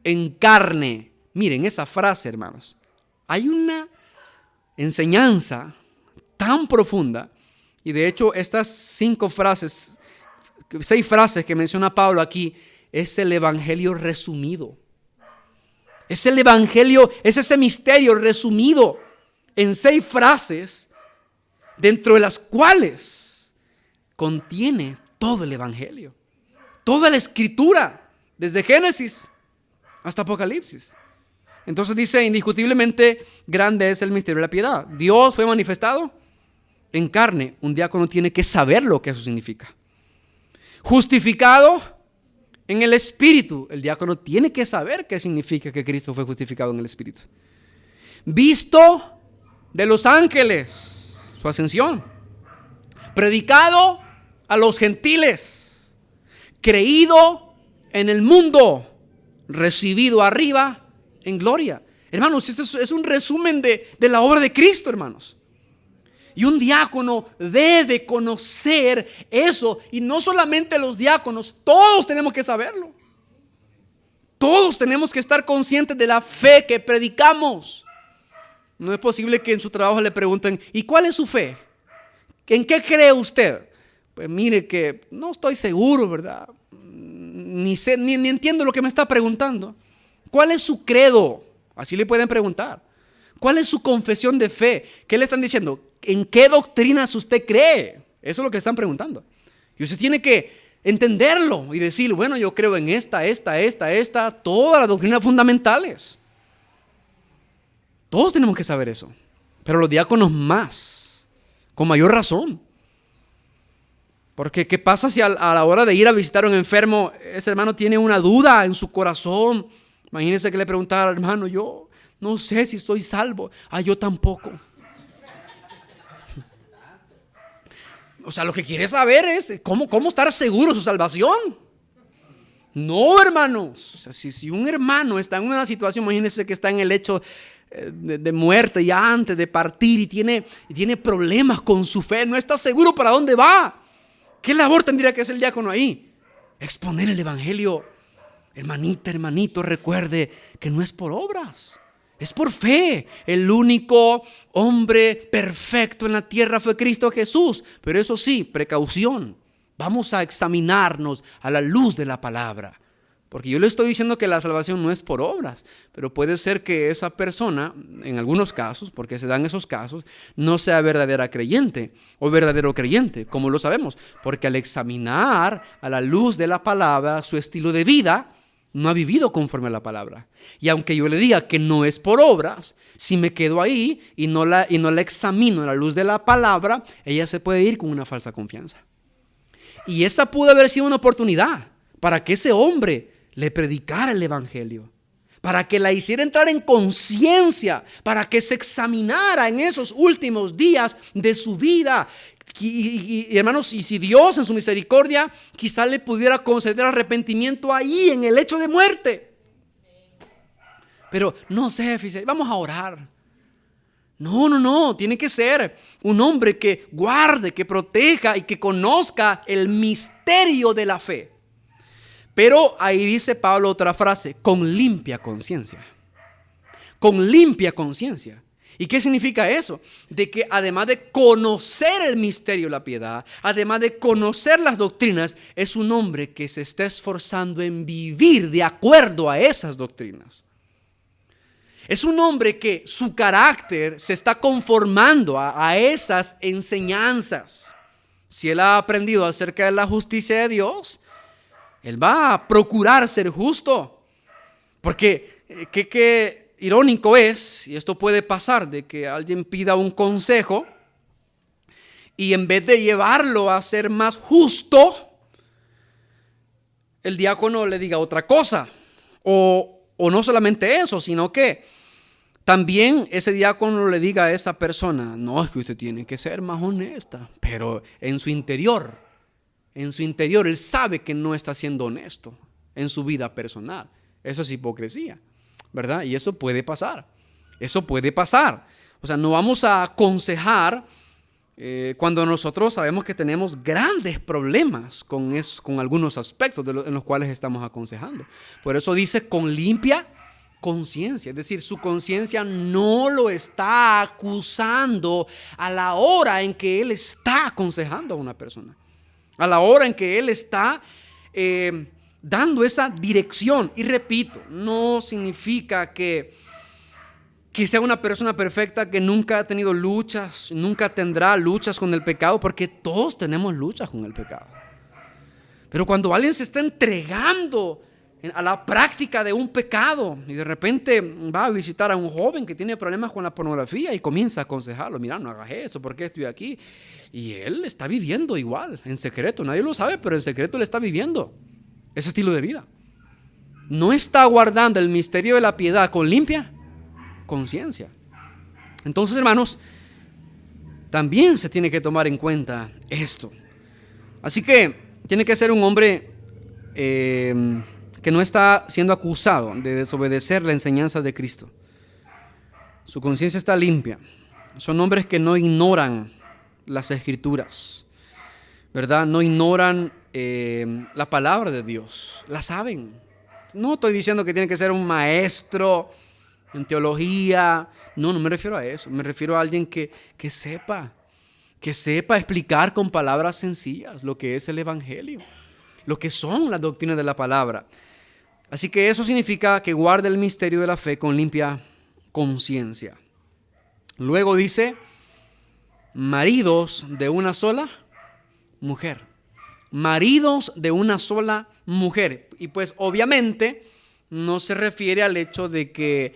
A: en carne. Miren esa frase, hermanos. Hay una enseñanza tan profunda, y de hecho estas 6 frases que menciona Pablo aquí, es el evangelio resumido. Es el evangelio, es ese misterio resumido en 6 frases, dentro de las cuales contiene todo el evangelio, toda la escritura, desde Génesis hasta Apocalipsis. Entonces dice, indiscutiblemente grande es el misterio de la piedad. Dios fue manifestado en carne. Un diácono tiene que saber lo que eso significa. Justificado en el Espíritu. El diácono tiene que saber qué significa que Cristo fue justificado en el Espíritu. Visto de los ángeles, su ascensión. Predicado a los gentiles. Creído en el mundo. Recibido arriba en gloria. Hermanos, este es un resumen de la obra de Cristo, hermanos. Y un diácono debe conocer eso. Y no solamente los diáconos, todos tenemos que saberlo. Todos tenemos que estar conscientes de la fe que predicamos. No es posible que en su trabajo le pregunten, ¿y cuál es su fe? ¿En qué cree usted? Pues mire que no estoy seguro, ¿verdad? Ni entiendo lo que me está preguntando. ¿Cuál es su credo? Así le pueden preguntar. ¿Cuál es su confesión de fe? ¿Qué le están diciendo? ¿En qué doctrinas usted cree? Eso es lo que están preguntando. Y usted tiene que entenderlo y decir, bueno, yo creo en esta, todas las doctrinas fundamentales. Todos tenemos que saber eso. Pero los diáconos más, con mayor razón. Porque ¿qué pasa si a la hora de ir a visitar a un enfermo, ese hermano tiene una duda en su corazón? Imagínense que le preguntara, hermano, yo no sé si estoy salvo. Yo tampoco. O sea, lo que quiere saber es cómo estar seguro de su salvación. No, hermanos. O sea, si un hermano está en una situación, imagínense que está en el hecho de muerte ya antes de partir y tiene problemas con su fe, no está seguro para dónde va. ¿Qué labor tendría que hacer el diácono ahí? Exponer el evangelio. Hermanita, hermanito, recuerde que no es por obras, es por fe. El único hombre perfecto en la tierra fue Cristo Jesús. Pero eso sí, precaución. Vamos a examinarnos a la luz de la palabra. Porque yo le estoy diciendo que la salvación no es por obras, pero puede ser que esa persona, en algunos casos, porque se dan esos casos, no sea verdadera creyente o verdadero creyente. ¿Cómo lo sabemos? Porque al examinar a la luz de la palabra su estilo de vida, no ha vivido conforme a la palabra. Y aunque yo le diga que no es por obras, si me quedo ahí y no la examino a la luz de la palabra, ella se puede ir con una falsa confianza. Y esa pudo haber sido una oportunidad para que ese hombre le predicara el evangelio, para que la hiciera entrar en conciencia, para que se examinara en esos últimos días de su vida. Y hermanos, y si Dios en su misericordia quizá le pudiera conceder arrepentimiento ahí en el hecho de muerte. Pero no sé, vamos a orar. No, tiene que ser un hombre que guarde, que proteja y que conozca el misterio de la fe. Pero ahí dice Pablo otra frase: con limpia conciencia. Con limpia conciencia. ¿Y qué significa eso? De que además de conocer el misterio de la piedad, además de conocer las doctrinas, es un hombre que se está esforzando en vivir de acuerdo a esas doctrinas. Es un hombre que su carácter se está conformando a esas enseñanzas. Si él ha aprendido acerca de la justicia de Dios, él va a procurar ser justo. Porque qué irónico es, y esto puede pasar, de que alguien pida un consejo y en vez de llevarlo a ser más justo, el diácono le diga otra cosa. O no solamente eso, sino que también ese diácono le diga a esa persona: no, es que usted tiene que ser más honesta. Pero en su interior, él sabe que no está siendo honesto en su vida personal. Eso es hipocresía, ¿verdad? Y eso puede pasar. O sea, no vamos a aconsejar cuando nosotros sabemos que tenemos grandes problemas con algunos aspectos en los cuales estamos aconsejando. Por eso dice con limpia conciencia, es decir, su conciencia no lo está acusando a la hora en que él está aconsejando a una persona, a la hora en que él está dando esa dirección. Y repito, no significa que sea una persona perfecta, que nunca ha tenido luchas, nunca tendrá luchas con el pecado, porque todos tenemos luchas con el pecado. Pero cuando alguien se está entregando a la práctica de un pecado y de repente va a visitar a un joven que tiene problemas con la pornografía y comienza a aconsejarlo: mira, no hagas eso, ¿por qué estoy aquí? Y él está viviendo igual, en secreto, nadie lo sabe, pero en secreto él está viviendo ese estilo de vida. No está guardando el misterio de la piedad con limpia conciencia. Entonces, hermanos, también se tiene que tomar en cuenta esto. Así que tiene que ser un hombre que no está siendo acusado de desobedecer la enseñanza de Cristo. Su conciencia está limpia. Son hombres que no ignoran las escrituras, ¿verdad? No ignoran la palabra de Dios. La saben. No estoy diciendo que tiene que ser un maestro en teología. No me refiero a eso. Me refiero a alguien que sepa explicar con palabras sencillas lo que es el evangelio, lo que son las doctrinas de la palabra. Así que eso significa que guarde el misterio de la fe con limpia conciencia. Luego dice: maridos de una sola mujer. Maridos de una sola mujer. Y pues obviamente no se refiere al hecho de que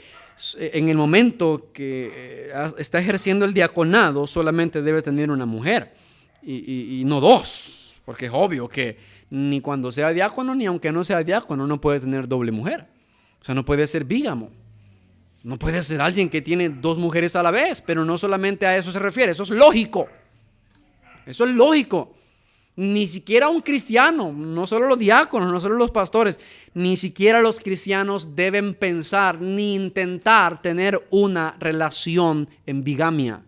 A: en el momento que está ejerciendo el diaconado solamente debe tener una mujer y no dos, porque es obvio que ni cuando sea diácono ni aunque no sea diácono no puede tener doble mujer. O sea, no puede ser bígamo, no puede ser alguien que tiene dos mujeres a la vez. Pero no solamente a eso se refiere, eso es lógico. Eso es lógico. Ni siquiera un cristiano, no solo los diáconos, no solo los pastores, ni siquiera los cristianos deben pensar ni intentar tener una relación en bigamia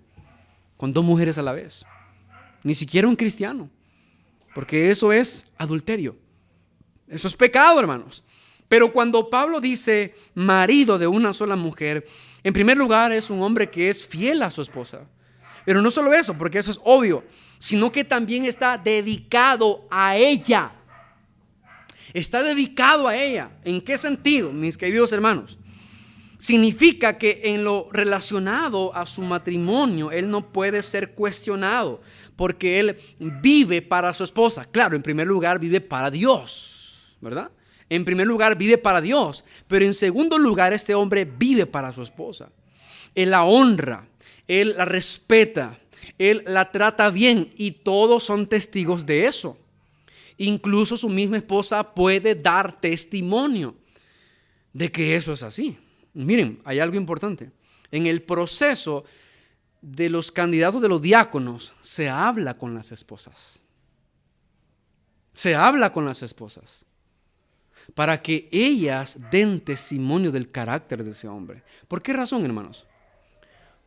A: con dos mujeres a la vez. Ni siquiera un cristiano, porque eso es adulterio. Eso es pecado, hermanos. Pero cuando Pablo dice marido de una sola mujer, en primer lugar es un hombre que es fiel a su esposa. Pero no solo eso, porque eso es obvio, sino que también está dedicado a ella. Está dedicado a ella. ¿En qué sentido, mis queridos hermanos? Significa que en lo relacionado a su matrimonio, él no puede ser cuestionado, porque él vive para su esposa. Claro, en primer lugar vive para Dios, ¿verdad? En primer lugar vive para Dios, pero en segundo lugar este hombre vive para su esposa. Él la honra, él la respeta, él la trata bien y todos son testigos de eso. Incluso su misma esposa puede dar testimonio de que eso es así. Miren, hay algo importante. En el proceso de los candidatos de los diáconos se habla con las esposas. Se habla con las esposas para que ellas den testimonio del carácter de ese hombre. ¿Por qué razón, hermanos?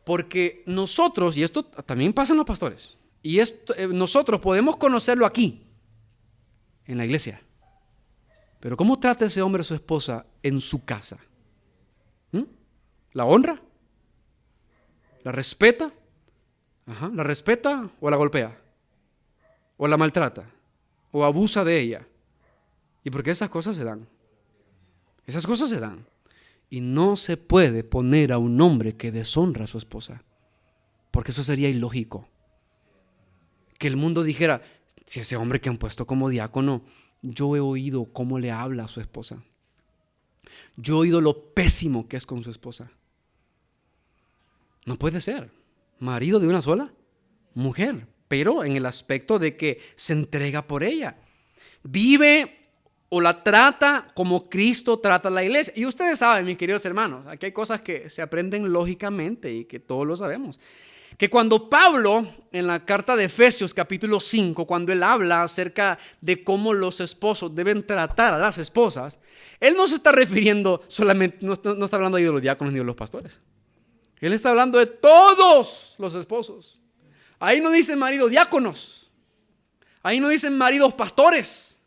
A: Porque nosotros, y esto también pasa en los pastores, y nosotros podemos conocerlo aquí, en la iglesia. Pero ¿cómo trata ese hombre a su esposa en su casa? ¿La honra? ¿La respeta? ¿La respeta o la golpea? ¿O la maltrata? ¿O abusa de ella? ¿Y por qué esas cosas se dan? Esas cosas se dan. Y no se puede poner a un hombre que deshonra a su esposa, porque eso sería ilógico. Que el mundo dijera, si ese hombre que han puesto como diácono, yo he oído cómo le habla a su esposa. Yo he oído lo pésimo que es con su esposa. No puede ser. Marido de una sola mujer, pero en el aspecto de que se entrega por ella. Vive o la trata como Cristo trata a la iglesia. Y ustedes saben, mis queridos hermanos, aquí hay cosas que se aprenden lógicamente y que todos lo sabemos. Que cuando Pablo, en la carta de Efesios capítulo 5, cuando él habla acerca de cómo los esposos deben tratar a las esposas, él no se está refiriendo solamente, no está hablando ahí de los diáconos ni de los pastores. Él está hablando de todos los esposos. Ahí no dicen maridos diáconos. Ahí no dicen maridos pastores.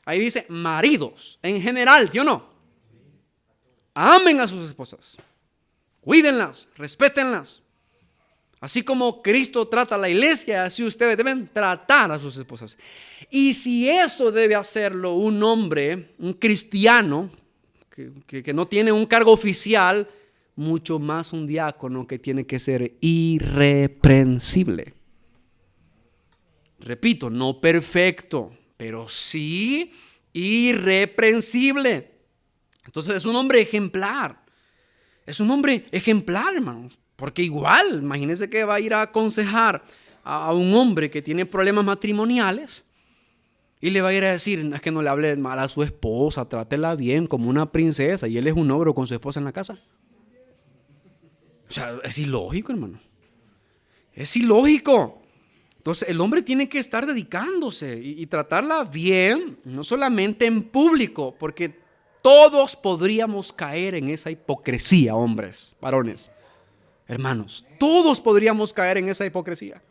A: Ahí dice maridos en general, ¿sí o no? Amen a sus esposas. Cuídenlas, respétenlas. Así como Cristo trata a la iglesia, así ustedes deben tratar a sus esposas. Y si eso debe hacerlo un hombre, un cristiano, que no tiene un cargo oficial, mucho más un diácono que tiene que ser irreprensible. Repito, no perfecto, pero sí irreprensible. Entonces es un hombre ejemplar. Es un hombre ejemplar, hermanos. Porque igual, imagínense que va a ir a aconsejar a un hombre que tiene problemas matrimoniales y le va a ir a decir, es que no le hable mal a su esposa, trátela bien como una princesa, y él es un ogro con su esposa en la casa. O sea, es ilógico, hermano. Es ilógico. Entonces el hombre tiene que estar dedicándose y tratarla bien, no solamente en público, porque todos podríamos caer en esa hipocresía, hombres, varones, hermanos. Todos podríamos caer en esa hipocresía.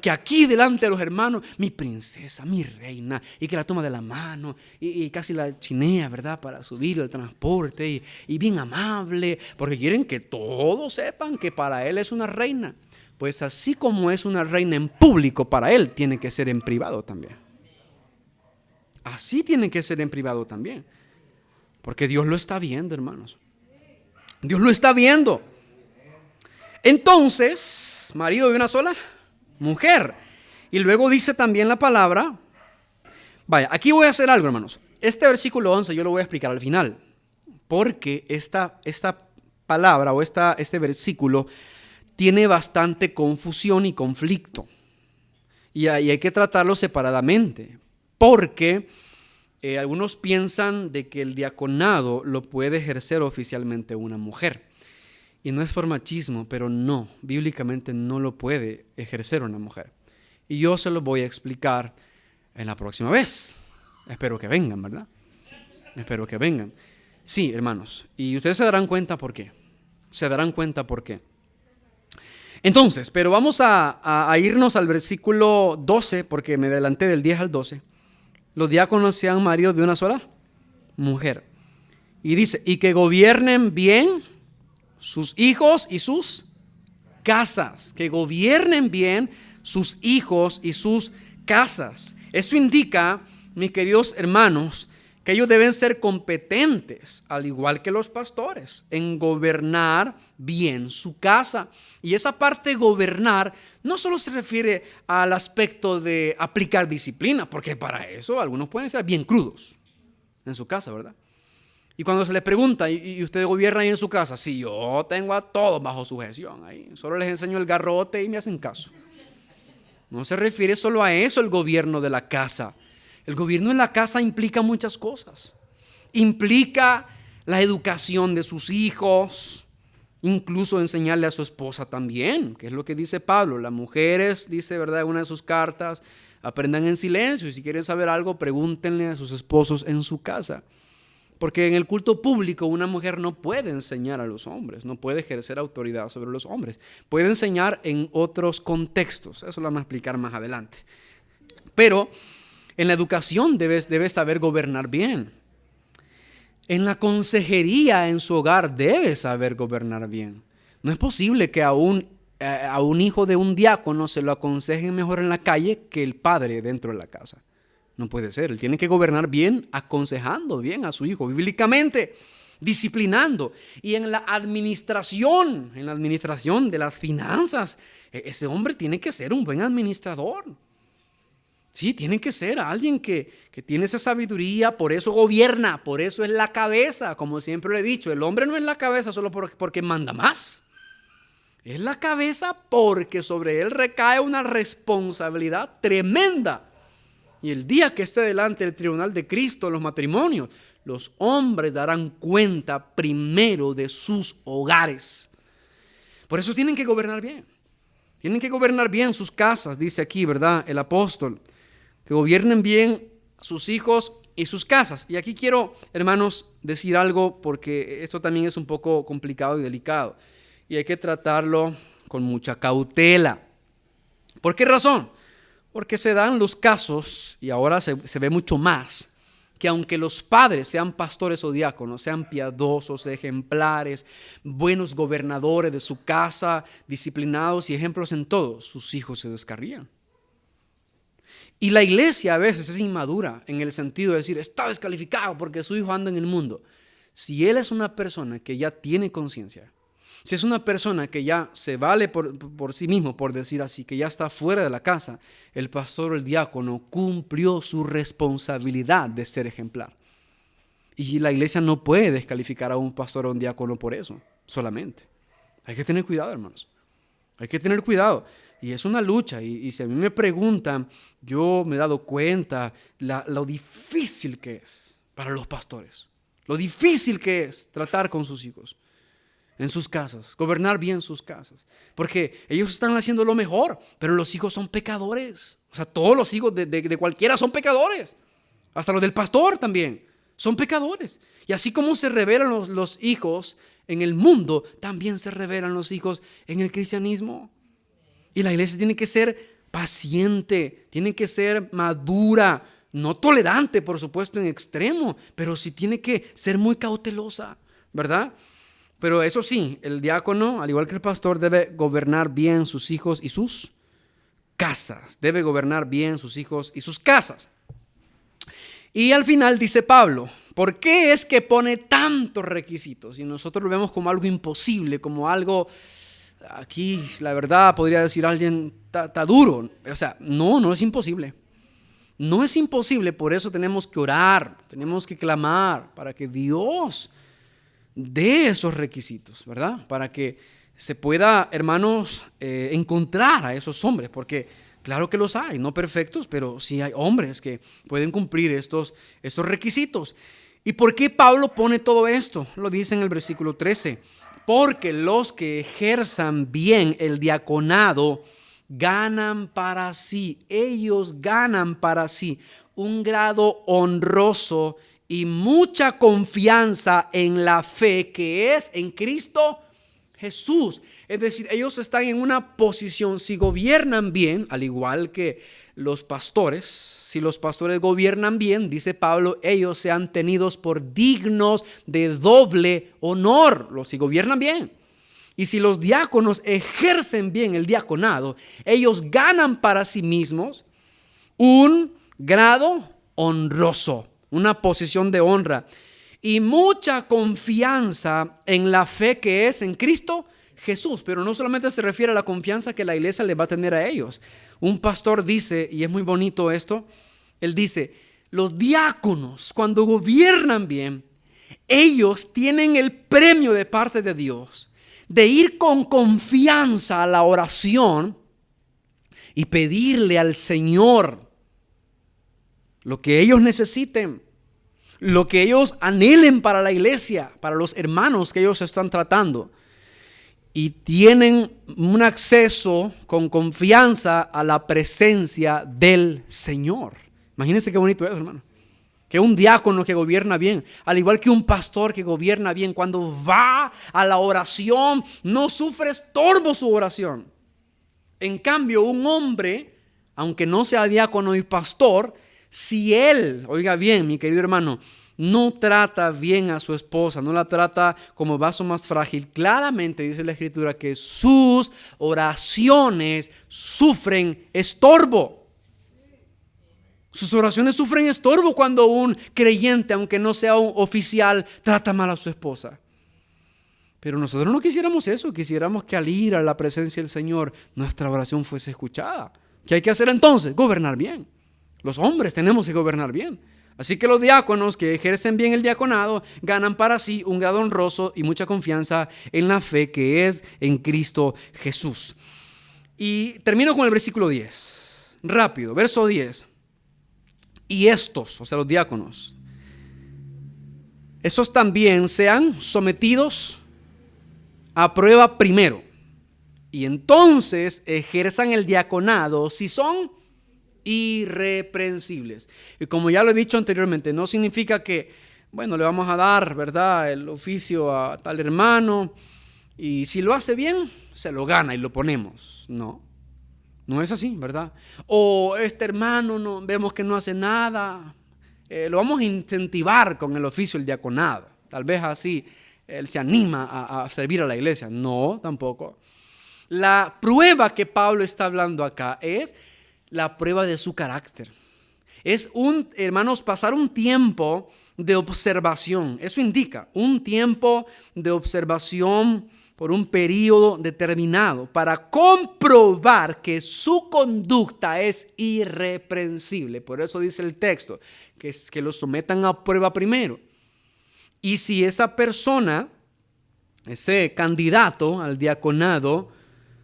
A: Que aquí delante de los hermanos, mi princesa, mi reina, y que la toma de la mano y casi la chinea, ¿verdad? Para subir al transporte y bien amable, porque quieren que todos sepan que para él es una reina. Pues así como es una reina en público, para él tiene que ser en privado también. Así tiene que ser en privado también. Porque Dios lo está viendo, hermanos. Dios lo está viendo. Entonces, marido de una sola mujer. Y luego dice también la palabra. Vaya, aquí voy a hacer algo, hermanos. Este versículo 11 yo lo voy a explicar al final. Porque esta palabra o este versículo tiene bastante confusión y conflicto. Y hay que tratarlo separadamente. Porque algunos piensan de que el diaconado lo puede ejercer oficialmente una mujer. Y no es por machismo, pero no, bíblicamente no lo puede ejercer una mujer. Y yo se los voy a explicar en la próxima vez. Espero que vengan, ¿verdad? Espero que vengan. Sí, hermanos. Y ustedes se darán cuenta por qué. Se darán cuenta por qué. Entonces, pero vamos a irnos al versículo 12, porque me adelanté del 10 al 12. Los diáconos sean maridos de una sola mujer. Y dice, y que gobiernen bien sus hijos y sus casas. Que gobiernen bien sus hijos y sus casas. Esto indica, mis queridos hermanos, que ellos deben ser competentes, al igual que los pastores, en gobernar bien su casa. Y esa parte de gobernar no solo se refiere al aspecto de aplicar disciplina, porque para eso algunos pueden ser bien crudos en su casa, ¿verdad? Y cuando se les pregunta, ¿y usted gobierna ahí en su casa? Sí, yo tengo a todos bajo sujeción ahí. Solo les enseño el garrote y me hacen caso. No se refiere solo a eso el gobierno de la casa. El gobierno en la casa implica muchas cosas. Implica la educación de sus hijos, incluso enseñarle a su esposa también, que es lo que dice Pablo. Las mujeres, dice, ¿verdad?, en una de sus cartas, aprendan en silencio y si quieren saber algo, pregúntenle a sus esposos en su casa. Porque en el culto público una mujer no puede enseñar a los hombres, no puede ejercer autoridad sobre los hombres. Puede enseñar en otros contextos, eso lo vamos a explicar más adelante. Pero en la educación debe saber gobernar bien. En la consejería en su hogar debe saber gobernar bien. No es posible que a un hijo de un diácono se lo aconsejen mejor en la calle que el padre dentro de la casa. No puede ser. Él tiene que gobernar bien, aconsejando bien a su hijo, bíblicamente, disciplinando. Y en la administración de las finanzas, ese hombre tiene que ser un buen administrador. Sí, tiene que ser alguien que tiene esa sabiduría, por eso gobierna, por eso es la cabeza. Como siempre le he dicho, el hombre no es la cabeza solo porque manda más. Es la cabeza porque sobre él recae una responsabilidad tremenda. Y el día que esté delante del tribunal de Cristo, los matrimonios, los hombres darán cuenta primero de sus hogares. Por eso tienen que gobernar bien. Tienen que gobernar bien sus casas, dice aquí, ¿verdad?, el apóstol. Que gobiernen bien sus hijos y sus casas. Y aquí quiero, hermanos, decir algo porque esto también es un poco complicado y delicado. Y hay que tratarlo con mucha cautela. ¿Por qué razón? Porque se dan los casos, y ahora se ve mucho más, que aunque los padres sean pastores o diáconos, sean piadosos, ejemplares, buenos gobernadores de su casa, disciplinados y ejemplos en todo, sus hijos se descarrían. Y la iglesia a veces es inmadura en el sentido de decir, está descalificado porque su hijo anda en el mundo. Si él es una persona que ya tiene conciencia, si es una persona que ya se vale por sí mismo, por decir así, que ya está fuera de la casa, el pastor o el diácono cumplió su responsabilidad de ser ejemplar. Y la iglesia no puede descalificar a un pastor o un diácono por eso, solamente. Hay que tener cuidado, hermanos. Hay que tener cuidado. Y es una lucha. Y si a mí me preguntan, yo me he dado cuenta lo difícil que es para los pastores. Lo difícil que es tratar con sus hijos. En sus casas, gobernar bien sus casas. Porque ellos están haciendo lo mejor, pero los hijos son pecadores. O sea, todos los hijos de cualquiera son pecadores. Hasta los del pastor también son pecadores. Y así como se revelan los hijos en el mundo, también se revelan los hijos en el cristianismo. Y la iglesia tiene que ser paciente, tiene que ser madura, no tolerante, por supuesto, en extremo, pero sí tiene que ser muy cautelosa, ¿verdad? Pero eso sí, el diácono, al igual que el pastor, debe gobernar bien sus hijos y sus casas. Debe gobernar bien sus hijos y sus casas. Y al final dice Pablo, ¿por qué es que pone tantos requisitos? Y nosotros lo vemos como algo imposible, como algo, aquí la verdad podría decir alguien, está duro. O sea, no es imposible. No es imposible, por eso tenemos que orar, tenemos que clamar para que Dios de esos requisitos, ¿verdad? Para que se pueda, hermanos, encontrar a esos hombres, porque claro que los hay, no perfectos, pero sí hay hombres que pueden cumplir estos requisitos. ¿Y por qué Pablo pone todo esto? Lo dice en el versículo 13, porque los que ejerzan bien el diaconado ganan para sí, ellos ganan para sí un grado honroso y mucha confianza en la fe que es en Cristo Jesús. Es decir, ellos están en una posición, si gobiernan bien, al igual que los pastores, si los pastores gobiernan bien, dice Pablo, ellos sean tenidos por dignos de doble honor, si gobiernan bien. Y si los diáconos ejercen bien el diaconado, ellos ganan para sí mismos un grado honroso, una posición de honra y mucha confianza en la fe que es en Cristo Jesús. Pero no solamente se refiere a la confianza que la iglesia le va a tener a ellos. Un pastor dice, y es muy bonito esto, él dice, los diáconos cuando gobiernan bien, ellos tienen el premio de parte de Dios de ir con confianza a la oración y pedirle al Señor lo que ellos necesiten, lo que ellos anhelen para la iglesia, para los hermanos que ellos están tratando. Y tienen un acceso con confianza a la presencia del Señor. Imagínense qué bonito es, hermano. Que un diácono que gobierna bien, al igual que un pastor que gobierna bien, cuando va a la oración, no sufre estorbo su oración. En cambio, un hombre, aunque no sea diácono y pastor, si él, oiga bien, mi querido hermano, no trata bien a su esposa, no la trata como vaso más frágil, claramente dice la Escritura que sus oraciones sufren estorbo. Sus oraciones sufren estorbo cuando un creyente, aunque no sea un oficial, trata mal a su esposa. Pero nosotros no quisiéramos eso, quisiéramos que al ir a la presencia del Señor, nuestra oración fuese escuchada. ¿Qué hay que hacer entonces? Gobernar bien. Los hombres tenemos que gobernar bien. Así que los diáconos que ejercen bien el diaconado ganan para sí un grado honroso y mucha confianza en la fe que es en Cristo Jesús. Y termino con el versículo 10. Rápido, verso 10. Y estos, o sea, los diáconos, esos también sean sometidos a prueba primero. Y entonces ejerzan el diaconado si son irreprensibles. Y como ya lo he dicho anteriormente, no significa que, bueno, le vamos a dar, ¿verdad?, el oficio a tal hermano y si lo hace bien, se lo gana y lo ponemos. No es así, ¿verdad? O este hermano no, vemos que no hace nada, lo vamos a incentivar con el oficio, el diaconado. Tal vez así él se anima a servir a la iglesia. No, tampoco. La prueba que Pablo está hablando acá es la prueba de su carácter. Es hermanos, pasar un tiempo de observación. Eso indica un tiempo de observación por un periodo determinado para comprobar que su conducta es irreprensible. Por eso dice el texto que lo sometan a prueba primero. Y si esa persona, ese candidato al diaconado,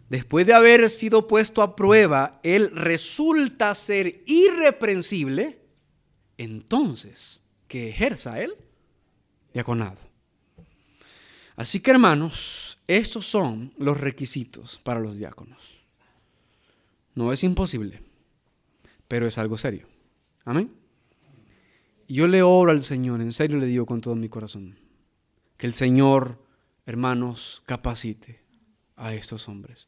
A: después de haber sido puesto a prueba, él resulta ser irreprensible, entonces que ejerza el diaconado. Así que, hermanos, estos son los requisitos para los diáconos. No es imposible, pero es algo serio. Amén. Yo le oro al Señor, en serio le digo con todo mi corazón, que el Señor, hermanos, capacite a estos hombres.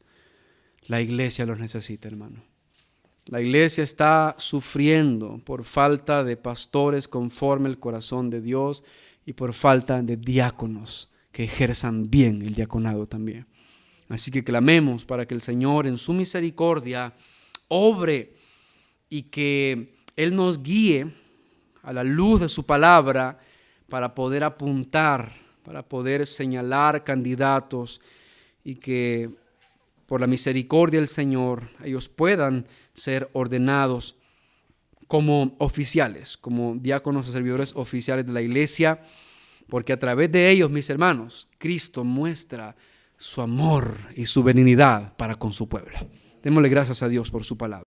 A: La iglesia los necesita, hermano. La iglesia está sufriendo por falta de pastores conforme el corazón de Dios y por falta de diáconos que ejerzan bien el diaconado también. Así que clamemos para que el Señor en su misericordia obre y que Él nos guíe a la luz de su palabra para poder apuntar, para poder señalar candidatos y que por la misericordia del Señor ellos puedan ser ordenados como oficiales, como diáconos o servidores oficiales de la iglesia, porque a través de ellos, mis hermanos, Cristo muestra su amor y su benignidad para con su pueblo. Démosle gracias a Dios por su palabra.